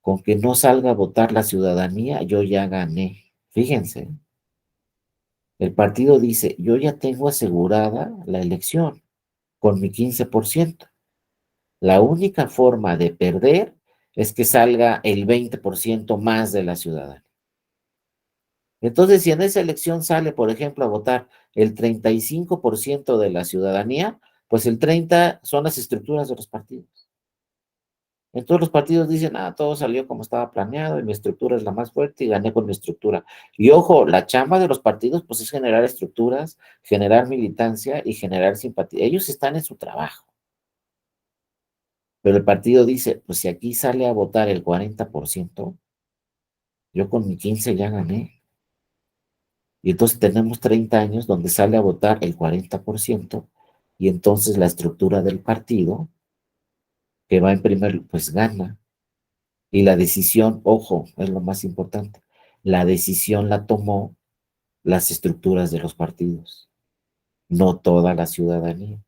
con que no salga a votar la ciudadanía, yo ya gané. Fíjense, el partido dice, yo ya tengo asegurada la elección con mi 15%. La única forma de perder es que salga el 20% más de la ciudadanía. Entonces, si en esa elección sale, por ejemplo, a votar el 35% de la ciudadanía, pues el 30% son las estructuras de los partidos. Entonces los partidos dicen, ah, todo salió como estaba planeado y mi estructura es la más fuerte y gané con mi estructura. Y ojo, la chamba de los partidos pues es generar estructuras, generar militancia y generar simpatía. Ellos están en su trabajo. Pero el partido dice, pues si aquí sale a votar el 40%, yo con mi 15 ya gané. Y entonces tenemos 30 años donde sale a votar el 40% y entonces la estructura del partido que va en primer, pues gana. Y la decisión, ojo, es lo más importante, la decisión la tomó las estructuras de los partidos, no toda la ciudadanía.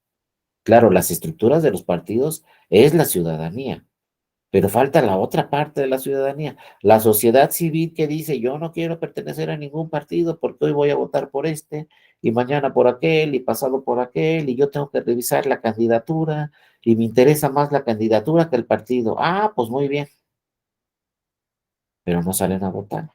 Claro, las estructuras de los partidos es la ciudadanía, pero falta la otra parte de la ciudadanía, la sociedad civil que dice, yo no quiero pertenecer a ningún partido porque hoy voy a votar por este y mañana por aquel y pasado por aquel y yo tengo que revisar la candidatura y me interesa más la candidatura que el partido. Ah, pues muy bien, pero no salen a votar.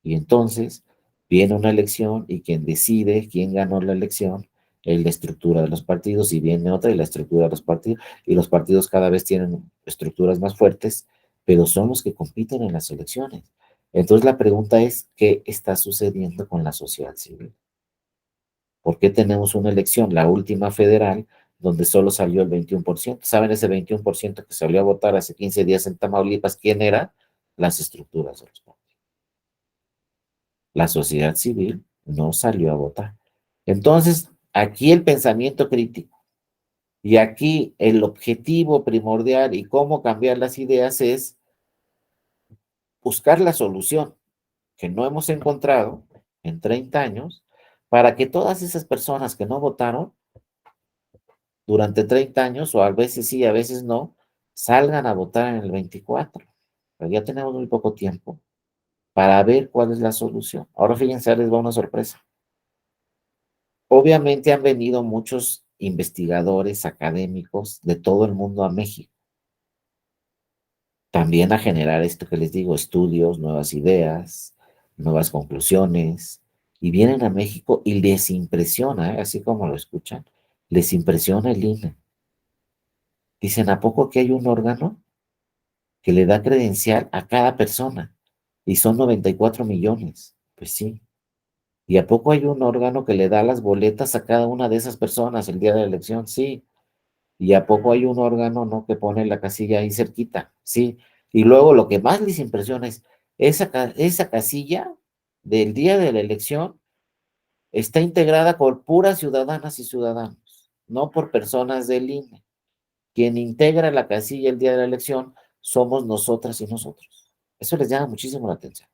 Y entonces viene una elección y quien decide quién ganó la elección es la estructura de los partidos y viene otra y la estructura de los partidos y los partidos cada vez tienen estructuras más fuertes, pero son los que compiten en las elecciones. Entonces la pregunta es, ¿qué está sucediendo con la sociedad civil? ¿Por qué tenemos una elección, la última federal, donde solo salió el 21%? ¿Saben ese 21% que salió a votar hace 15 días en Tamaulipas? ¿Quién era? Las estructuras de los partidos. La sociedad civil no salió a votar. Entonces, aquí el pensamiento crítico y aquí el objetivo primordial y cómo cambiar las ideas es buscar la solución que no hemos encontrado en 30 años para que todas esas personas que no votaron durante 30 años, o a veces sí, a veces no, salgan a votar en el 24. Pero ya tenemos muy poco tiempo para ver cuál es la solución. Ahora fíjense, les va una sorpresa. Obviamente han venido muchos investigadores académicos de todo el mundo a México, también a generar esto que les digo, estudios, nuevas ideas, nuevas conclusiones, y vienen a México y les impresiona, así como lo escuchan, les impresiona el INE. Dicen, ¿a poco que hay un órgano que le da credencial a cada persona? Y son 94 millones. Pues sí. ¿Y a poco hay un órgano que le da las boletas a cada una de esas personas el día de la elección? Sí. ¿Y a poco hay un órgano, no, que pone la casilla ahí cerquita? Sí. Y luego lo que más les impresiona es esa casilla del día de la elección está integrada por puras ciudadanas y ciudadanos, no por personas del INE. Quien integra la casilla el día de la elección somos nosotras y nosotros. Eso les llama muchísimo la atención.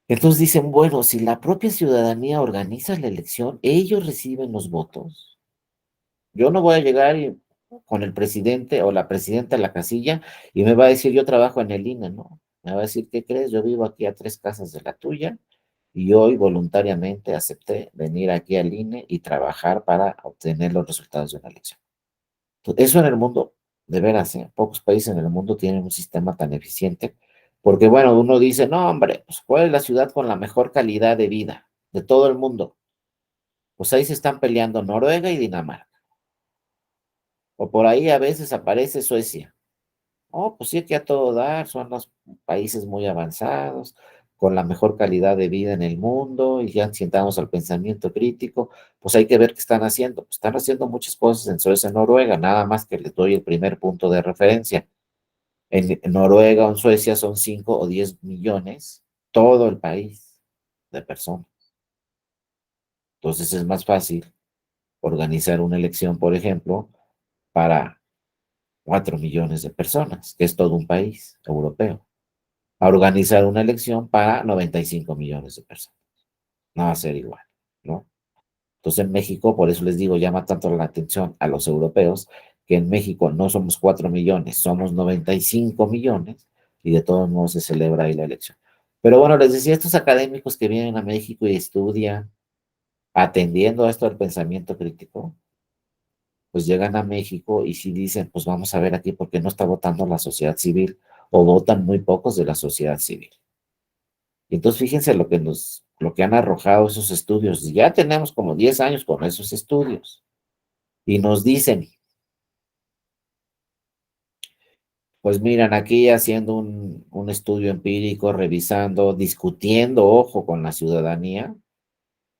Entonces dicen, bueno, si la propia ciudadanía organiza la elección, ellos reciben los votos. Yo no voy a llegar con el presidente o la presidenta a la casilla y me va a decir, yo trabajo en el INE, ¿no? Me va a decir, ¿qué crees? Yo vivo aquí a 3 casas de la tuya y hoy voluntariamente acepté venir aquí al INE y trabajar para obtener los resultados de una elección. Eso en el mundo, de veras, ¿eh? Pocos países en el mundo tienen un sistema tan eficiente, porque bueno, uno dice, no, hombre, pues ¿cuál es la ciudad con la mejor calidad de vida de todo el mundo? Pues ahí se están peleando Noruega y Dinamarca, o por ahí a veces aparece Suecia. Oh, pues sí, que a todo dar, son los países muy avanzados, con la mejor calidad de vida en el mundo, y ya sentamos al pensamiento crítico, pues hay que ver qué están haciendo. Pues están haciendo muchas cosas en Suecia y Noruega, nada más que les doy el primer punto de referencia. En Noruega o en Suecia son 5 o 10 millones, todo el país de personas. Entonces es más fácil organizar una elección, por ejemplo, para 4 millones de personas, que es todo un país europeo, a organizar una elección para 95 millones de personas. No va a ser igual, ¿no? Entonces en México, por eso les digo, llama tanto la atención a los europeos, que en México no somos 4 millones, somos 95 millones, y de todos modos se celebra ahí la elección. Pero bueno, les decía, estos académicos que vienen a México y estudian, atendiendo a esto del pensamiento crítico, pues llegan a México y sí dicen, pues vamos a ver aquí por qué no está votando la sociedad civil, o votan muy pocos de la sociedad civil. Y entonces fíjense lo que han arrojado esos estudios. Ya tenemos como 10 años con esos estudios. Y nos dicen, pues miran, aquí haciendo un estudio empírico, revisando, discutiendo, ojo, con la ciudadanía.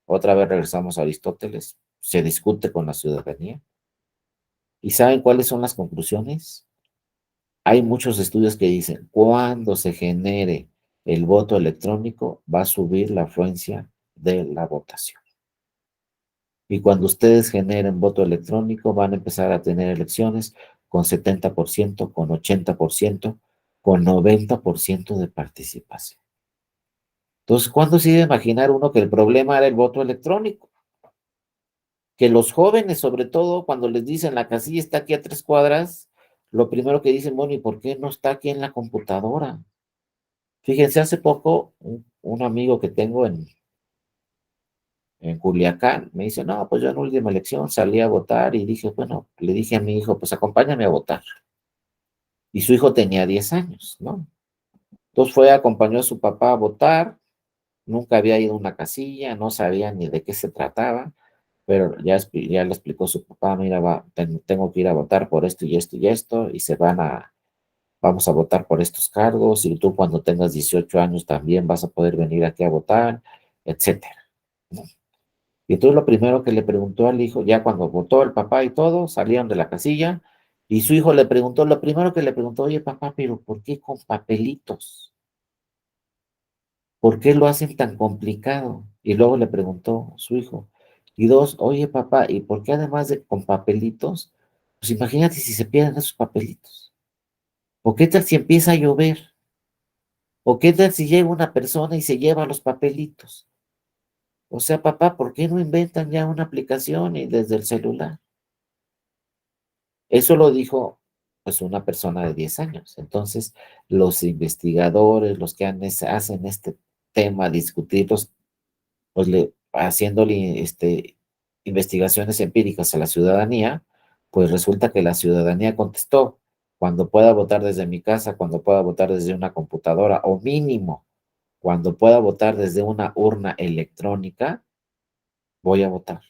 Otra vez regresamos a Aristóteles, se discute con la ciudadanía. ¿Y saben cuáles son las conclusiones? Hay muchos estudios que dicen, cuando se genere el voto electrónico, va a subir la afluencia de la votación. Y cuando ustedes generen voto electrónico, van a empezar a tener elecciones con 70%, con 80%, con 90% de participación. Entonces, ¿cuándo se iba a imaginar uno que el problema era el voto electrónico? Que los jóvenes, sobre todo, cuando les dicen la casilla está aquí a 3 cuadras, lo primero que dicen, bueno, ¿y por qué no está aquí en la computadora? Fíjense, hace poco, un amigo que tengo en Culiacán, me dice, no, pues yo en última elección salí a votar y dije, bueno, le dije a mi hijo, pues acompáñame a votar. Y su hijo tenía 10 años, ¿no? Entonces acompañó a su papá a votar, nunca había ido a una casilla, no sabía ni de qué se trataba, pero ya le explicó su papá, mira, tengo que ir a votar por esto y esto y esto, y vamos a votar por estos cargos, y tú cuando tengas 18 años también vas a poder venir aquí a votar, etcétera, ¿no? Y entonces lo primero que le preguntó al hijo, ya cuando votó el papá y todo, salieron de la casilla, y su hijo le preguntó, lo primero que le preguntó, oye papá, pero ¿por qué con papelitos? ¿Por qué lo hacen tan complicado? Y luego le preguntó su hijo. Y dos, oye papá, ¿y por qué además de con papelitos? Pues imagínate si se pierden esos papelitos. ¿O qué tal si empieza a llover? ¿O qué tal si llega una persona y se lleva los papelitos? O sea, papá, ¿por qué no inventan ya una aplicación y desde el celular? Eso lo dijo pues una persona de 10 años. Entonces, los investigadores, los que hacen este tema, discutirlos, pues haciéndole investigaciones empíricas a la ciudadanía, pues resulta que la ciudadanía contestó, cuando pueda votar desde mi casa, cuando pueda votar desde una computadora, o mínimo, cuando pueda votar desde una urna electrónica, voy a votar.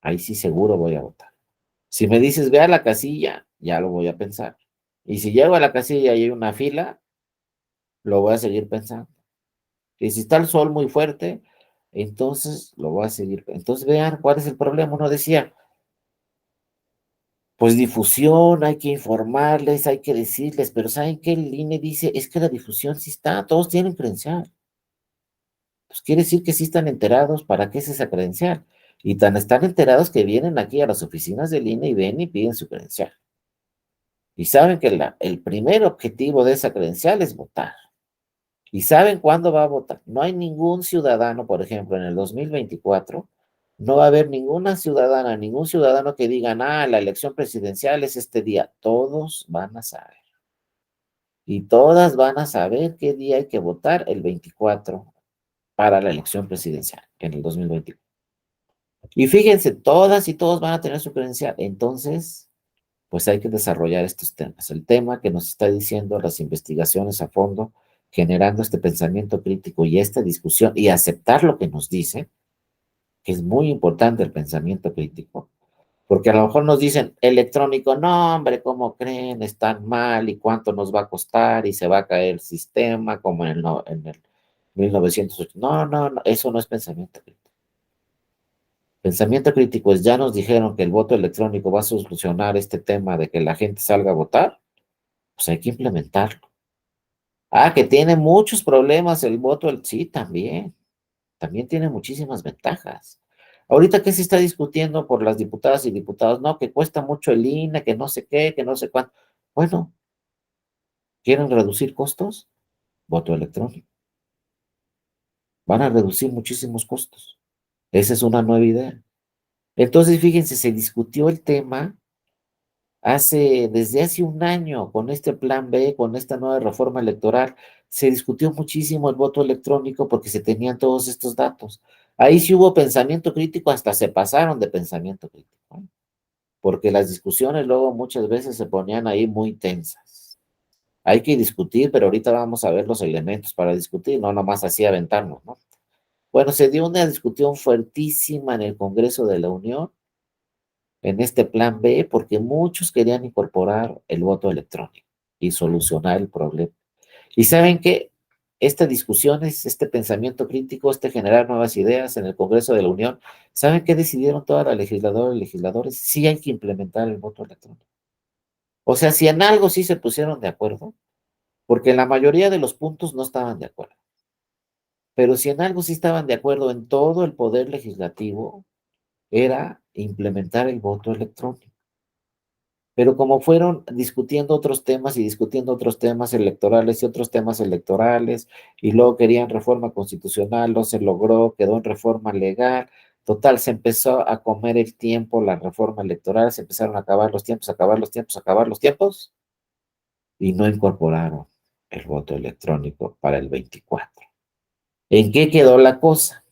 Ahí sí seguro voy a votar. Si me dices, ve a la casilla, ya lo voy a pensar. Y si llego a la casilla y hay una fila, lo voy a seguir pensando. Y si está el sol muy fuerte, entonces lo voy a seguir. Entonces vean cuál es el problema. Uno decía, pues difusión, hay que informarles, hay que decirles, pero ¿saben qué? El INE dice, es que la difusión sí está, todos tienen credencial. Pues quiere decir que sí están enterados, ¿para qué es esa credencial? Y tan están enterados que vienen aquí a las oficinas del INE y ven y piden su credencial. Y saben que el primer objetivo de esa credencial es votar. Y saben cuándo va a votar. No hay ningún ciudadano, por ejemplo, en el 2024, no va a haber ninguna ciudadana, ningún ciudadano que diga, la elección presidencial es este día. Todos van a saber. Y todas van a saber qué día hay que votar el 24 para la elección presidencial en el 2024. Y fíjense, todas y todos van a tener su credencial. Entonces, pues hay que desarrollar estos temas. El tema que nos está diciendo las investigaciones a fondo, generando este pensamiento crítico y esta discusión y aceptar lo que nos dice, que es muy importante el pensamiento crítico, porque a lo mejor nos dicen electrónico, no hombre, ¿cómo creen? Están mal y cuánto nos va a costar y se va a caer el sistema como en el 1980. No, no, no, eso no es pensamiento crítico. Pensamiento crítico es, ya nos dijeron que el voto electrónico va a solucionar este tema de que la gente salga a votar, pues hay que implementarlo. Que tiene muchos problemas el voto, sí, también tiene muchísimas ventajas. Ahorita que se está discutiendo por las diputadas y diputados, no, que cuesta mucho el INE, que no sé qué, que no sé cuánto. Bueno, ¿quieren reducir costos? Voto electrónico. Van a reducir muchísimos costos. Esa es una nueva idea. Entonces, fíjense, se discutió el tema desde hace un año con este plan B, con esta nueva reforma electoral, se discutió muchísimo el voto electrónico porque se tenían todos estos datos. Ahí sí hubo pensamiento crítico, hasta se pasaron de pensamiento crítico, ¿no? Porque las discusiones luego muchas veces se ponían ahí muy tensas. Hay que discutir, pero ahorita vamos a ver los elementos para discutir, no nomás así aventarnos, ¿no? Bueno, se dio una discusión fuertísima en el Congreso de la Unión en este plan B porque muchos querían incorporar el voto electrónico y solucionar el problema. Y saben que esta discusión, este pensamiento crítico, generar nuevas ideas en el Congreso de la Unión, ¿saben qué decidieron todas las legisladoras y legisladores? Sí hay que implementar el voto electrónico. O sea, si en algo sí se pusieron de acuerdo, porque en la mayoría de los puntos no estaban de acuerdo, pero si en algo sí estaban de acuerdo en todo el poder legislativo, era implementar el voto electrónico. Pero como fueron discutiendo otros temas y discutiendo otros temas electorales y otros temas electorales, y luego querían reforma constitucional, no se logró, quedó en reforma legal, total, se empezó a comer el tiempo, la reforma electoral, se empezaron a acabar los tiempos, acabar los tiempos, acabar los tiempos, y no incorporaron el voto electrónico para el 24. ¿En qué quedó la cosa?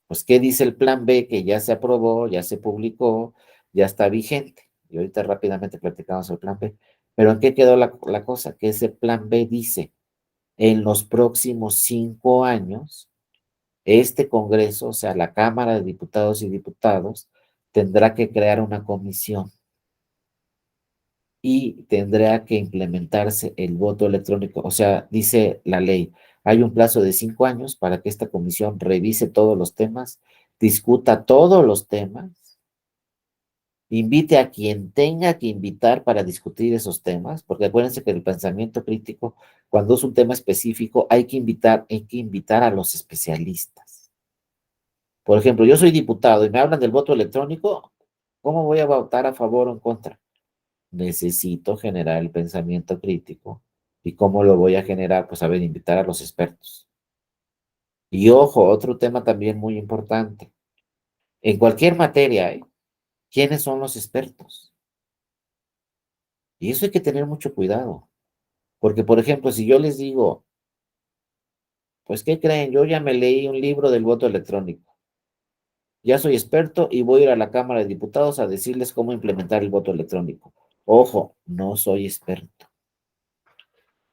Pues, ¿qué dice el plan B? Que ya se aprobó, ya se publicó, ya está vigente. Y ahorita rápidamente platicamos el plan B. Pero ¿en qué quedó la cosa? Que ese plan B dice, en los próximos 5 años, este Congreso, o sea, la Cámara de Diputados y Diputados, tendrá que crear una comisión y tendrá que implementarse el voto electrónico. O sea, dice la ley, hay un plazo de 5 años para que esta comisión revise todos los temas discuta todos los temas, invite a quien tenga que invitar para discutir esos temas, porque acuérdense que el pensamiento crítico, cuando es un tema específico, hay que invitar a los especialistas. Por ejemplo, yo soy diputado y me hablan del voto electrónico, ¿cómo voy a votar a favor o en contra? Necesito generar el pensamiento crítico. ¿Y cómo lo voy a generar? Pues a ver, invitar a los expertos. Y ojo, otro tema también muy importante. En cualquier materia, ¿quiénes son los expertos? Y eso hay que tener mucho cuidado. Porque, por ejemplo, si yo les digo, pues, ¿qué creen? Yo ya me leí un libro del voto electrónico. Ya soy experto y voy a ir a la Cámara de Diputados a decirles cómo implementar el voto electrónico. Ojo, no soy experto.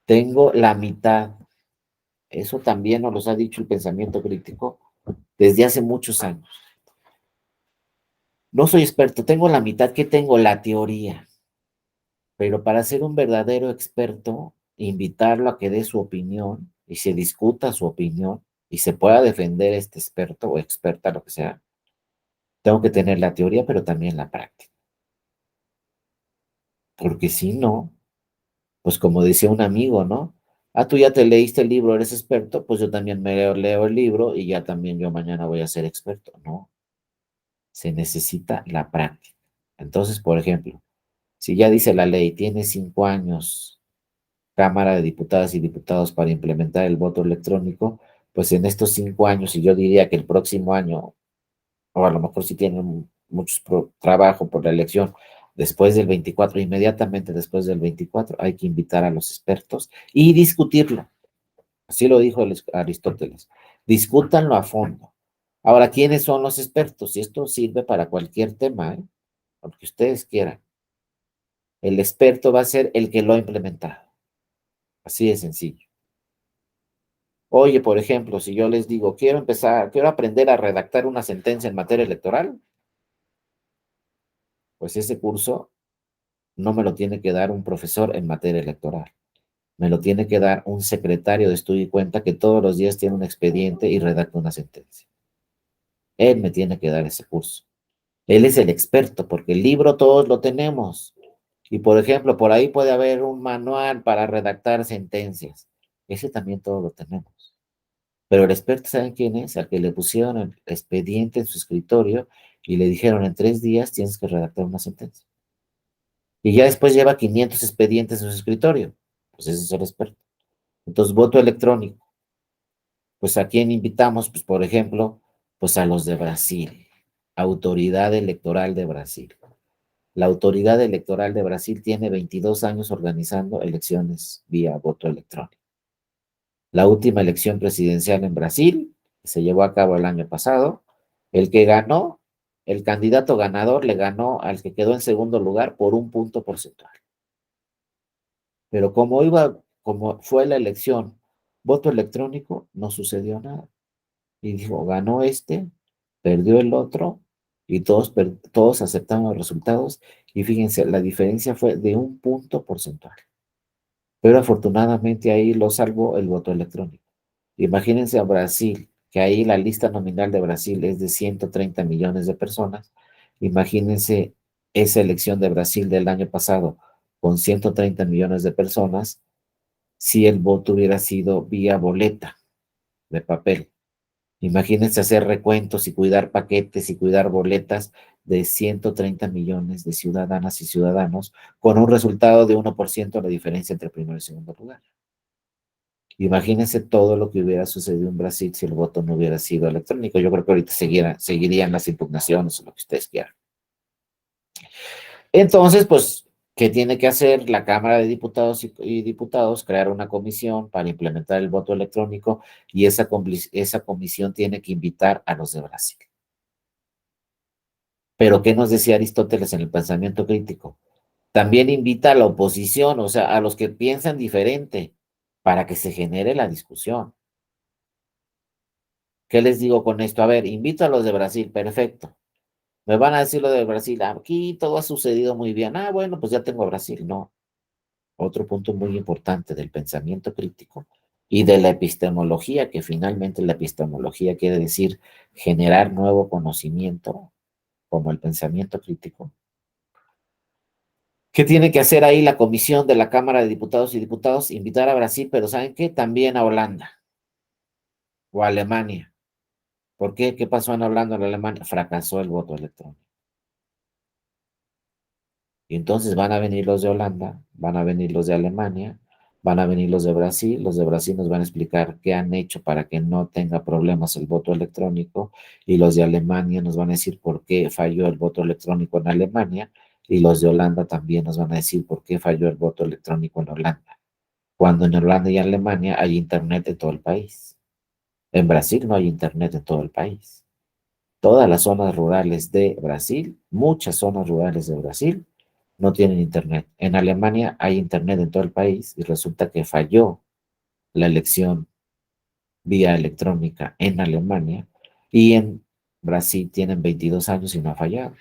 Tengo la mitad. Eso también nos lo ha dicho el pensamiento crítico desde hace muchos años. No soy experto, tengo la mitad que tengo la teoría, pero para ser un verdadero experto, invitarlo a que dé su opinión y se discuta su opinión y se pueda defender este experto o experta, lo que sea, tengo que tener la teoría, pero también la práctica. Porque si no, pues como decía un amigo, ¿no? Ah, tú ya te leíste el libro, eres experto, pues yo también me leo el libro y ya también yo mañana voy a ser experto. No, se necesita la práctica. Entonces, por ejemplo, si ya dice la ley, tiene 5 años Cámara de Diputadas y Diputados para implementar el voto electrónico, pues en estos 5 años, y yo diría que el próximo año, o a lo mejor si tienen mucho trabajo por la elección, después del 24, inmediatamente después del 24, hay que invitar a los expertos y discutirlo. Así lo dijo Aristóteles. Discútanlo a fondo. Ahora, ¿quiénes son los expertos? Y esto sirve para cualquier tema, ¿eh? Lo que ustedes quieran. El experto va a ser el que lo ha implementado. Así de sencillo. Oye, por ejemplo, si yo les digo, quiero aprender a redactar una sentencia en materia electoral, pues ese curso no me lo tiene que dar un profesor en materia electoral. Me lo tiene que dar un secretario de estudio y cuenta que todos los días tiene un expediente y redacta una sentencia. Él me tiene que dar ese curso. Él es el experto, porque el libro todos lo tenemos. Y por ejemplo, por ahí puede haber un manual para redactar sentencias. Ese también todos lo tenemos. Pero el experto, ¿saben quién es? Al que le pusieron el expediente en su escritorio y le dijeron en 3 días tienes que redactar una sentencia. Y ya después lleva 500 expedientes en su escritorio. Pues ese es el experto. Entonces, voto electrónico. Pues ¿a quién invitamos? Pues por ejemplo, pues a los de Brasil. Autoridad Electoral de Brasil. La Autoridad Electoral de Brasil tiene 22 años organizando elecciones vía voto electrónico. La última elección presidencial en Brasil se llevó a cabo el año pasado. El que ganó, el candidato ganador le ganó al que quedó en segundo lugar por un punto porcentual. Pero como fue la elección voto electrónico, no sucedió nada. Y dijo, ganó este, perdió el otro, y todos aceptaron los resultados. Y fíjense, la diferencia fue de un punto porcentual. Pero afortunadamente ahí lo salvó el voto electrónico. Imagínense a Brasil, que ahí la lista nominal de Brasil es de 130 millones de personas. Imagínense esa elección de Brasil del año pasado con 130 millones de personas, si el voto hubiera sido vía boleta de papel. Imagínense hacer recuentos y cuidar paquetes y cuidar boletas de 130 millones de ciudadanas y ciudadanos con un resultado de 1% la diferencia entre primero y segundo lugar. Imagínense todo lo que hubiera sucedido en Brasil si el voto no hubiera sido electrónico. Yo creo que ahorita seguirían las impugnaciones o lo que ustedes quieran. Entonces, pues, ¿qué tiene que hacer la Cámara de Diputados y Diputados? Crear una comisión para implementar el voto electrónico y esa comisión tiene que invitar a los de Brasil. Pero, ¿qué nos decía Aristóteles en el pensamiento crítico? También invita a la oposición, o sea, a los que piensan diferente, para que se genere la discusión. ¿Qué les digo con esto? A ver, invito a los de Brasil, perfecto. Me van a decir lo de Brasil, aquí todo ha sucedido muy bien. Ah, bueno, pues ya tengo a Brasil. No. Otro punto muy importante del pensamiento crítico y de la epistemología, que finalmente la epistemología quiere decir generar nuevo conocimiento, como el pensamiento crítico. ¿Qué tiene que hacer ahí la comisión de la Cámara de Diputados y Diputados? Invitar a Brasil, pero ¿saben qué? También a Holanda o a Alemania. ¿Por qué? ¿Qué pasó en Holanda o en Alemania? Fracasó el voto electrónico. Y entonces van a venir los de Holanda, van a venir los de Alemania, van a venir los de Brasil nos van a explicar qué han hecho para que no tenga problemas el voto electrónico, y los de Alemania nos van a decir por qué falló el voto electrónico en Alemania, y los de Holanda también nos van a decir por qué falló el voto electrónico en Holanda, cuando en Holanda y Alemania hay internet en todo el país. En Brasil no hay internet en todo el país. Todas las zonas rurales de Brasil, muchas zonas rurales de Brasil, no tienen internet. En Alemania hay internet en todo el país y resulta que falló la elección vía electrónica en Alemania, y en Brasil tienen 22 años y no ha fallado.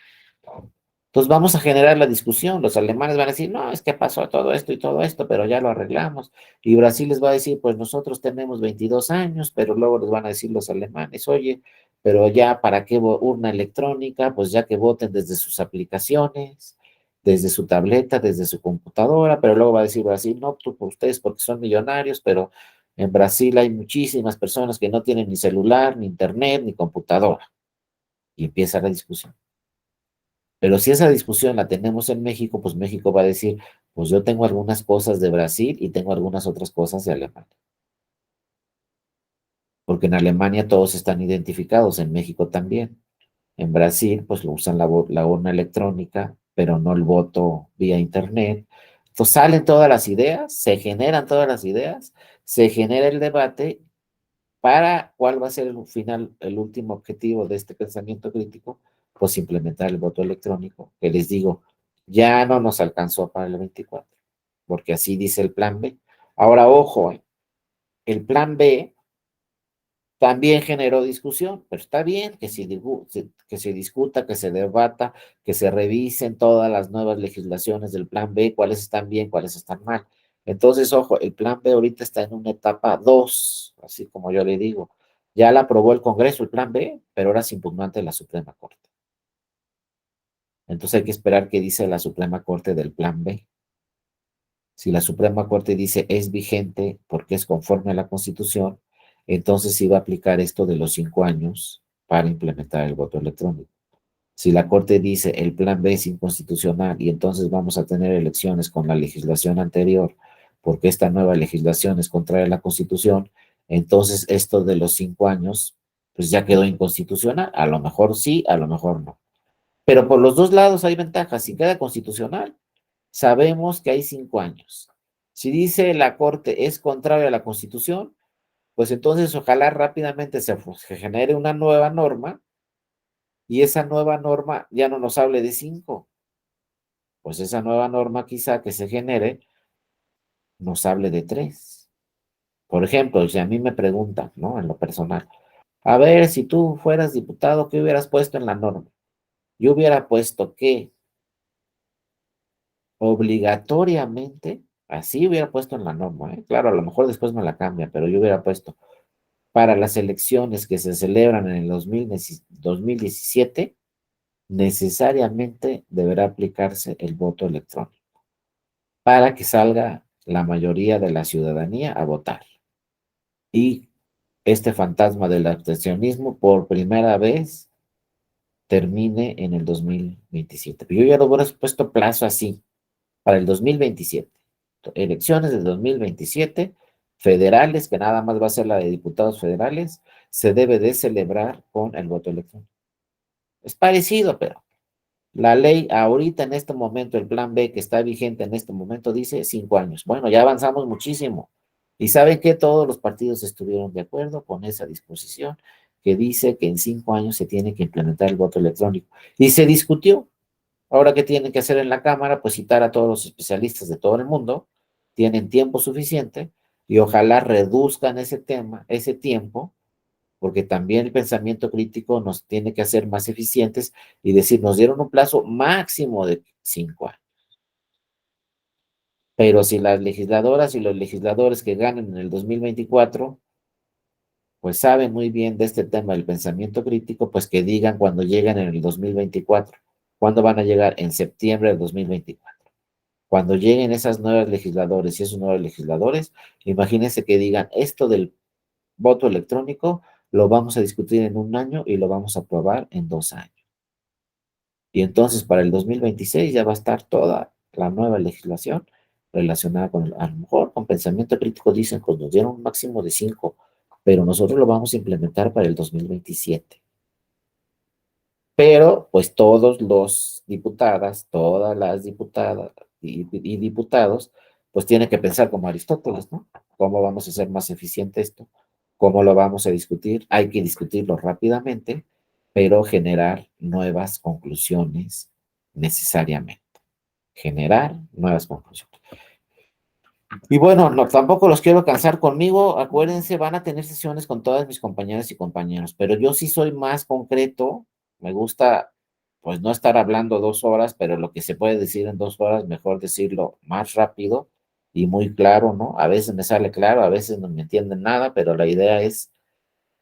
Entonces vamos a generar la discusión. Los alemanes van a decir, no, es que pasó todo esto y todo esto, pero ya lo arreglamos. Y Brasil les va a decir, pues nosotros tenemos 22 años, pero luego les van a decir los alemanes, oye, pero ya para qué urna electrónica, pues ya que voten desde sus aplicaciones, desde su tableta, desde su computadora, pero luego va a decir Brasil, no, tú, por ustedes porque son millonarios, pero en Brasil hay muchísimas personas que no tienen ni celular, ni internet, ni computadora. Y empieza la discusión. Pero si esa discusión la tenemos en México, pues México va a decir, pues yo tengo algunas cosas de Brasil y tengo algunas otras cosas de Alemania. Porque en Alemania todos están identificados, en México también. En Brasil, pues lo usan la urna electrónica, pero no el voto vía internet. Entonces salen todas las ideas, se generan todas las ideas, se genera el debate para cuál va a ser el final, el último objetivo de este pensamiento crítico, pues implementar el voto electrónico, que les digo, ya no nos alcanzó para el 24, porque así dice el plan B. Ahora, ojo, el plan B también generó discusión, pero está bien que se discuta, que se debata, que se revisen todas las nuevas legislaciones del plan B, cuáles están bien, cuáles están mal. Entonces, ojo, el plan B ahorita está en una etapa 2, así como yo le digo. Ya la aprobó el Congreso, el plan B, pero ahora es impugnante la Suprema Corte. Entonces hay que esperar qué dice la Suprema Corte del plan B. Si la Suprema Corte dice es vigente porque es conforme a la Constitución, entonces sí va a aplicar esto de los 5 años para implementar el voto electrónico. Si la Corte dice el plan B es inconstitucional y entonces vamos a tener elecciones con la legislación anterior porque esta nueva legislación es contraria a la Constitución, entonces esto de los 5 años pues ya quedó inconstitucional. A lo mejor sí, a lo mejor no. Pero por los dos lados hay ventajas. Si queda constitucional, sabemos que hay 5 años. Si dice la Corte es contrario a la Constitución, pues entonces ojalá rápidamente se genere una nueva norma y esa nueva norma ya no nos hable de 5. Pues esa nueva norma quizá que se genere nos hable de 3. Por ejemplo, si a mí me preguntan, ¿no? En lo personal, a ver, si tú fueras diputado, ¿qué hubieras puesto en la norma? Yo hubiera puesto que obligatoriamente, así hubiera puesto en la norma, ¿eh? Claro, a lo mejor después me la cambia, pero yo hubiera puesto, para las elecciones que se celebran en el 2017, necesariamente deberá aplicarse el voto electrónico para que salga la mayoría de la ciudadanía a votar. Y este fantasma del abstencionismo por primera vez termine en el 2027. Yo ya lo hubiera puesto plazo así, para el 2027. Elecciones del 2027, federales, que nada más va a ser la de diputados federales, se debe de celebrar con el voto electrónico. Es parecido, pero la ley ahorita en este momento, el plan B que está vigente en este momento dice 5 años. Bueno, ya avanzamos muchísimo. Y saben que todos los partidos estuvieron de acuerdo con esa disposición que dice que en 5 años se tiene que implementar el voto electrónico. Y se discutió. Ahora, ¿qué tienen que hacer en la Cámara? Pues citar a todos los especialistas de todo el mundo, tienen tiempo suficiente y ojalá reduzcan ese tema, ese tiempo, porque también el pensamiento crítico nos tiene que hacer más eficientes y decir, nos dieron un plazo máximo de 5 años. Pero si las legisladoras y los legisladores que ganen en el 2024, pues saben muy bien de este tema del pensamiento crítico, pues que digan cuando lleguen en el 2024. ¿Cuándo van a llegar? En septiembre del 2024. Cuando lleguen esas nuevas legisladores y esos nuevos legisladores, imagínense que digan esto del voto electrónico, lo vamos a discutir en un año y lo vamos a aprobar en 2 años. Y entonces para el 2026 ya va a estar toda la nueva legislación relacionada con, a lo mejor con pensamiento crítico, dicen, pues nos dieron un máximo de 5, pero nosotros lo vamos a implementar para el 2027. Pero pues todos los diputadas, todas las diputadas y diputados, pues tienen que pensar como Aristóteles, ¿no? ¿Cómo vamos a hacer más eficiente esto? ¿Cómo lo vamos a discutir? Hay que discutirlo rápidamente, pero generar nuevas conclusiones necesariamente. Generar nuevas conclusiones. Y bueno, no, tampoco los quiero cansar conmigo. Acuérdense, van a tener sesiones con todas mis compañeras y compañeros, pero yo sí soy más concreto. Me gusta, pues, no estar hablando 2 horas, pero lo que se puede decir en 2 horas, mejor decirlo más rápido y muy claro, ¿no? A veces me sale claro, a veces no me entienden nada, pero la idea es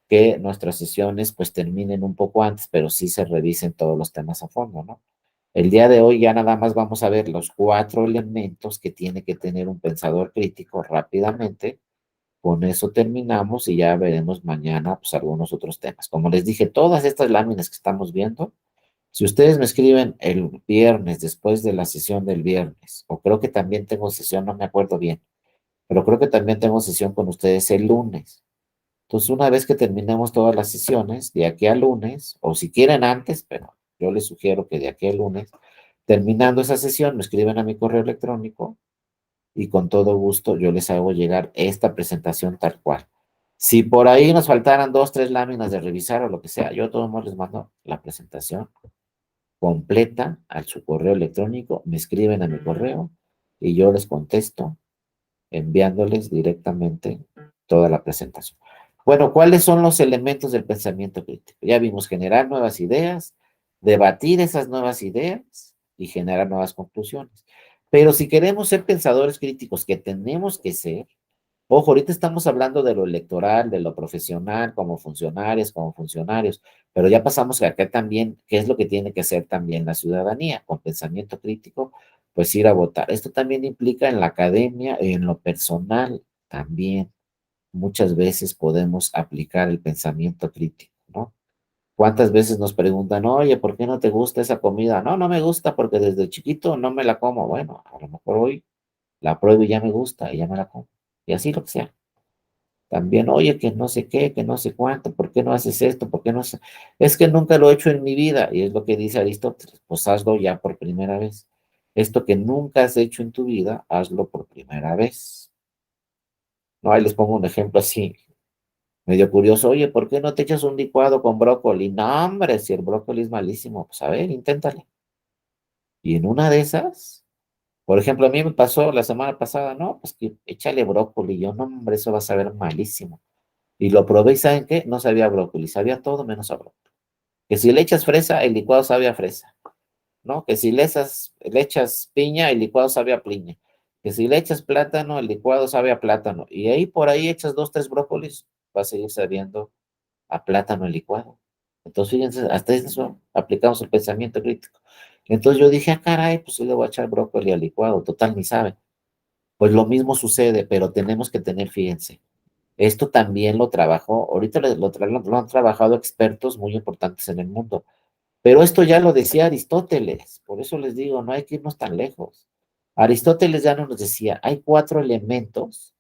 que nuestras sesiones, pues, terminen un poco antes, pero sí se revisen todos los temas a fondo, ¿no? El día de hoy ya nada más vamos a ver los 4 elementos que tiene que tener un pensador crítico rápidamente. Con eso terminamos y ya veremos mañana pues algunos otros temas. Como les dije, todas estas láminas que estamos viendo, si ustedes me escriben el viernes después de la sesión del viernes, o creo que también tengo sesión, no me acuerdo bien, pero creo que también tengo sesión con ustedes el lunes. Entonces, una vez que terminemos todas las sesiones, de aquí al lunes, o si quieren antes, pero yo les sugiero que de aquí al lunes, terminando esa sesión, me escriben a mi correo electrónico y con todo gusto yo les hago llegar esta presentación tal cual. Si por ahí nos faltaran 2, 3 láminas de revisar o lo que sea, yo todo modo les mando la presentación completa a su correo electrónico, me escriben a mi correo y yo les contesto enviándoles directamente toda la presentación. Bueno, ¿cuáles son los elementos del pensamiento crítico? Ya vimos generar nuevas ideas, debatir esas nuevas ideas y generar nuevas conclusiones. Pero si queremos ser pensadores críticos, que tenemos que ser, ojo, ahorita estamos hablando de lo electoral, de lo profesional, como funcionarios, pero ya pasamos a acá también, ¿qué es lo que tiene que hacer también la ciudadanía con pensamiento crítico? Pues ir a votar. Esto también implica en la academia y en lo personal también. Muchas veces podemos aplicar el pensamiento crítico, ¿no? ¿Cuántas veces nos preguntan, oye, ¿por qué no te gusta esa comida? No, no me gusta porque desde chiquito no me la como. Bueno, a lo mejor hoy la pruebo y ya me gusta y ya me la como. Y así lo que sea. También, oye, que no sé qué, que no sé cuánto, ¿por qué no haces esto? ¿Por qué no haces? Es que nunca lo he hecho en mi vida, y es lo que dice Aristóteles, pues hazlo ya por primera vez. Esto que nunca has hecho en tu vida, hazlo por primera vez. No, ahí les pongo un ejemplo así, medio curioso. Oye, ¿por qué no te echas un licuado con brócoli? No, hombre, si el brócoli es malísimo, pues a ver, inténtale. Y en una de esas, por ejemplo, a mí me pasó la semana pasada, no, pues que échale brócoli. Yo, no, hombre, eso va a saber malísimo. Y lo probé y ¿saben qué? No sabía a brócoli, sabía todo menos a brócoli. Que si le echas fresa, el licuado sabe a fresa, ¿no? Que si le echas piña, el licuado sabe a piña. Que si le echas plátano, el licuado sabe a plátano. Y ahí por ahí echas 2, 3 brócolis, va a seguir sabiendo a plátano el licuado. Entonces, fíjense, hasta eso aplicamos el pensamiento crítico. Entonces yo dije, ah, caray, pues sí le voy a echar brócoli al licuado, total ni sabe. Pues lo mismo sucede, pero tenemos que tener, fíjense, esto también lo trabajó, ahorita lo han trabajado expertos muy importantes en el mundo, pero esto ya lo decía Aristóteles, por eso les digo, no hay que irnos tan lejos. Aristóteles ya nos decía, hay 4 elementos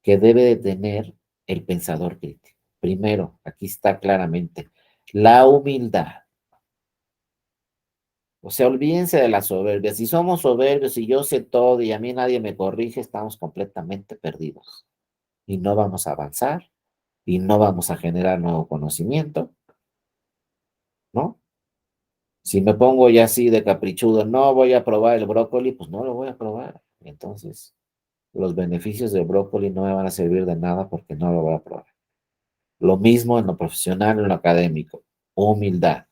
que debe de tener el pensador crítico. Primero, aquí está claramente, la humildad. O sea, olvídense de la soberbia. Si somos soberbios y yo sé todo y a mí nadie me corrige, estamos completamente perdidos y no vamos a avanzar y no vamos a generar nuevo conocimiento, ¿no? Si me pongo ya así de caprichudo, no voy a probar el brócoli, pues no lo voy a probar. Entonces, los beneficios del brócoli no me van a servir de nada porque no lo voy a probar. Lo mismo en lo profesional, en lo académico. Humildad.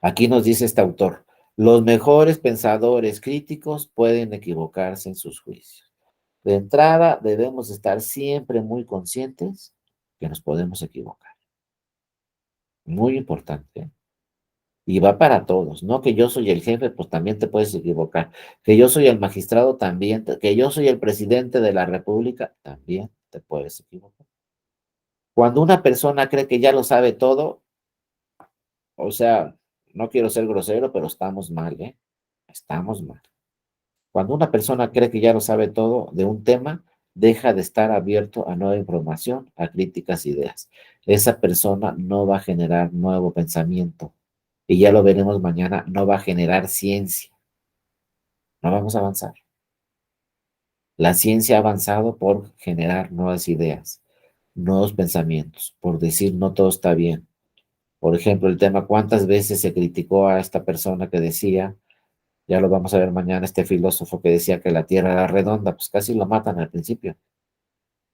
Aquí nos dice este autor, Los mejores pensadores críticos pueden equivocarse en sus juicios. De entrada, debemos estar siempre muy conscientes que nos podemos equivocar. Muy importante, ¿eh? Y va para todos, no que yo soy el jefe, pues también te puedes equivocar. Que yo soy el magistrado, también. Que yo soy el presidente de la república, también te puedes equivocar. Cuando una persona cree que ya lo sabe todo, o sea, no quiero ser grosero, pero estamos mal, ¿eh? Estamos mal. Cuando una persona cree que ya lo sabe todo de un tema, deja de estar abierto a nueva información, a críticas ideas. Esa persona no va a generar nuevo pensamiento. Y ya lo veremos mañana, no va a generar ciencia. No vamos a avanzar. La ciencia ha avanzado por generar nuevas ideas, nuevos pensamientos, por decir no todo está bien. Por ejemplo, el tema, ¿cuántas veces se criticó a esta persona que decía, ya lo vamos a ver mañana, este filósofo que decía que la Tierra era redonda? Pues casi lo matan al principio,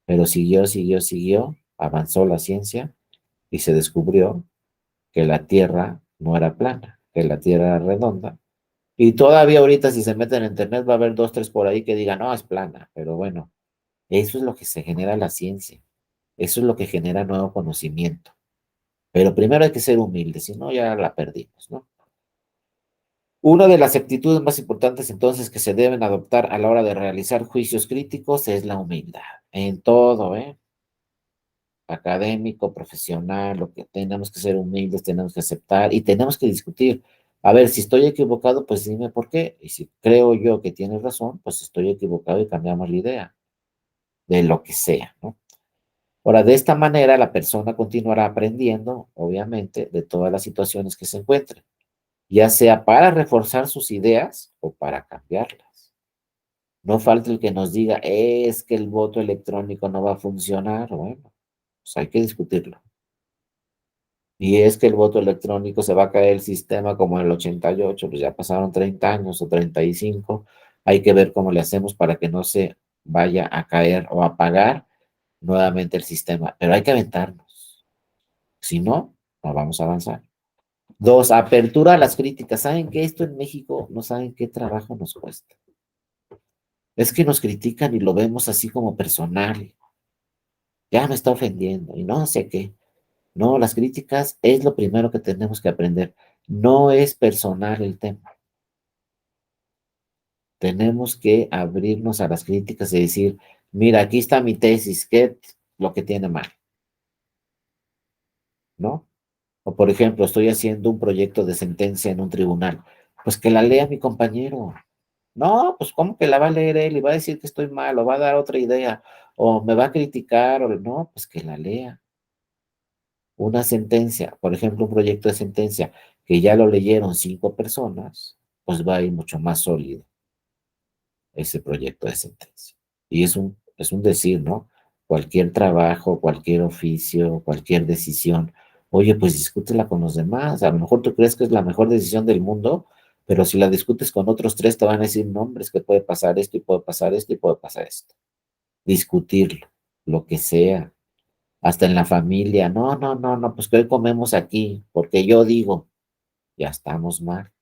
pero siguió, avanzó la ciencia y se descubrió que la Tierra no era plana, que la Tierra era redonda. Y todavía ahorita si se meten en internet va a haber dos, tres por ahí que digan, no, es plana, pero bueno, eso es lo que se genera la ciencia, eso es lo que genera nuevo conocimiento. Pero primero hay que ser humildes, si no ya la perdimos, ¿no? Una de las actitudes más importantes entonces que se deben adoptar a la hora de realizar juicios críticos es la humildad, en todo, ¿eh? Académico, profesional, lo que tenemos que ser humildes, tenemos que aceptar y tenemos que discutir. A ver, si estoy equivocado, pues dime por qué. Y si creo yo que tienes razón, pues estoy equivocado y cambiamos la idea de lo que sea, ¿no? Ahora, de esta manera, la persona continuará aprendiendo, obviamente, de todas las situaciones que se encuentren, ya sea para reforzar sus ideas o para cambiarlas. No falta el que nos diga, es que el voto electrónico no va a funcionar. Bueno, pues hay que discutirlo. Y es que el voto electrónico se va a caer el sistema como en el 88, pues ya pasaron 30 años o 35. Hay que ver cómo le hacemos para que no se vaya a caer o a apagar nuevamente el sistema. Pero hay que aventarnos. Si no, no vamos a avanzar. Dos, apertura a las críticas. ¿Saben que esto en México no saben qué trabajo nos cuesta? Es que nos critican y lo vemos así como personal. Ya me está ofendiendo y no sé qué. No, las críticas es lo primero que tenemos que aprender. No es personal el tema. Tenemos que abrirnos a las críticas y decir, mira, aquí está mi tesis, ¿qué es lo que tiene mal? ¿No? O por ejemplo, estoy haciendo un proyecto de sentencia en un tribunal. Pues que la lea mi compañero. No, pues ¿cómo que la va a leer él y va a decir que estoy mal o va a dar otra idea o me va a criticar o no? Pues que la lea. Una sentencia, por ejemplo, un proyecto de sentencia que ya lo leyeron 5 personas, pues va a ir mucho más sólido ese proyecto de sentencia. Y es un decir, ¿no? Cualquier trabajo, cualquier oficio, cualquier decisión, oye, pues discútela con los demás. A lo mejor tú crees que es la mejor decisión del mundo, pero si la discutes con otros tres, te van a decir, no, hombre, es que puede pasar esto y puede pasar esto y puede pasar esto. Discutirlo, lo que sea, hasta en la familia. No, no, no, no, pues que hoy comemos aquí, porque yo digo, ya estamos mal.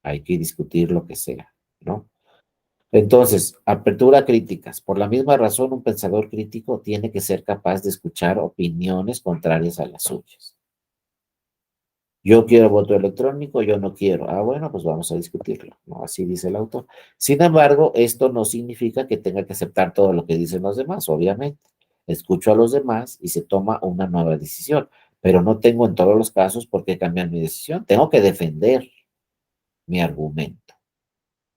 Hay que discutir lo que sea, ¿no? Entonces, apertura a críticas. Por la misma razón, un pensador crítico tiene que ser capaz de escuchar opiniones contrarias a las suyas. Yo quiero voto electrónico, yo no quiero. Ah, bueno, pues vamos a discutirlo, ¿no? Así dice el autor. Sin embargo, esto no significa que tenga que aceptar todo lo que dicen los demás, obviamente. Escucho a los demás y se toma una nueva decisión, pero no tengo en todos los casos por qué cambiar mi decisión. Tengo que defender mi argumento.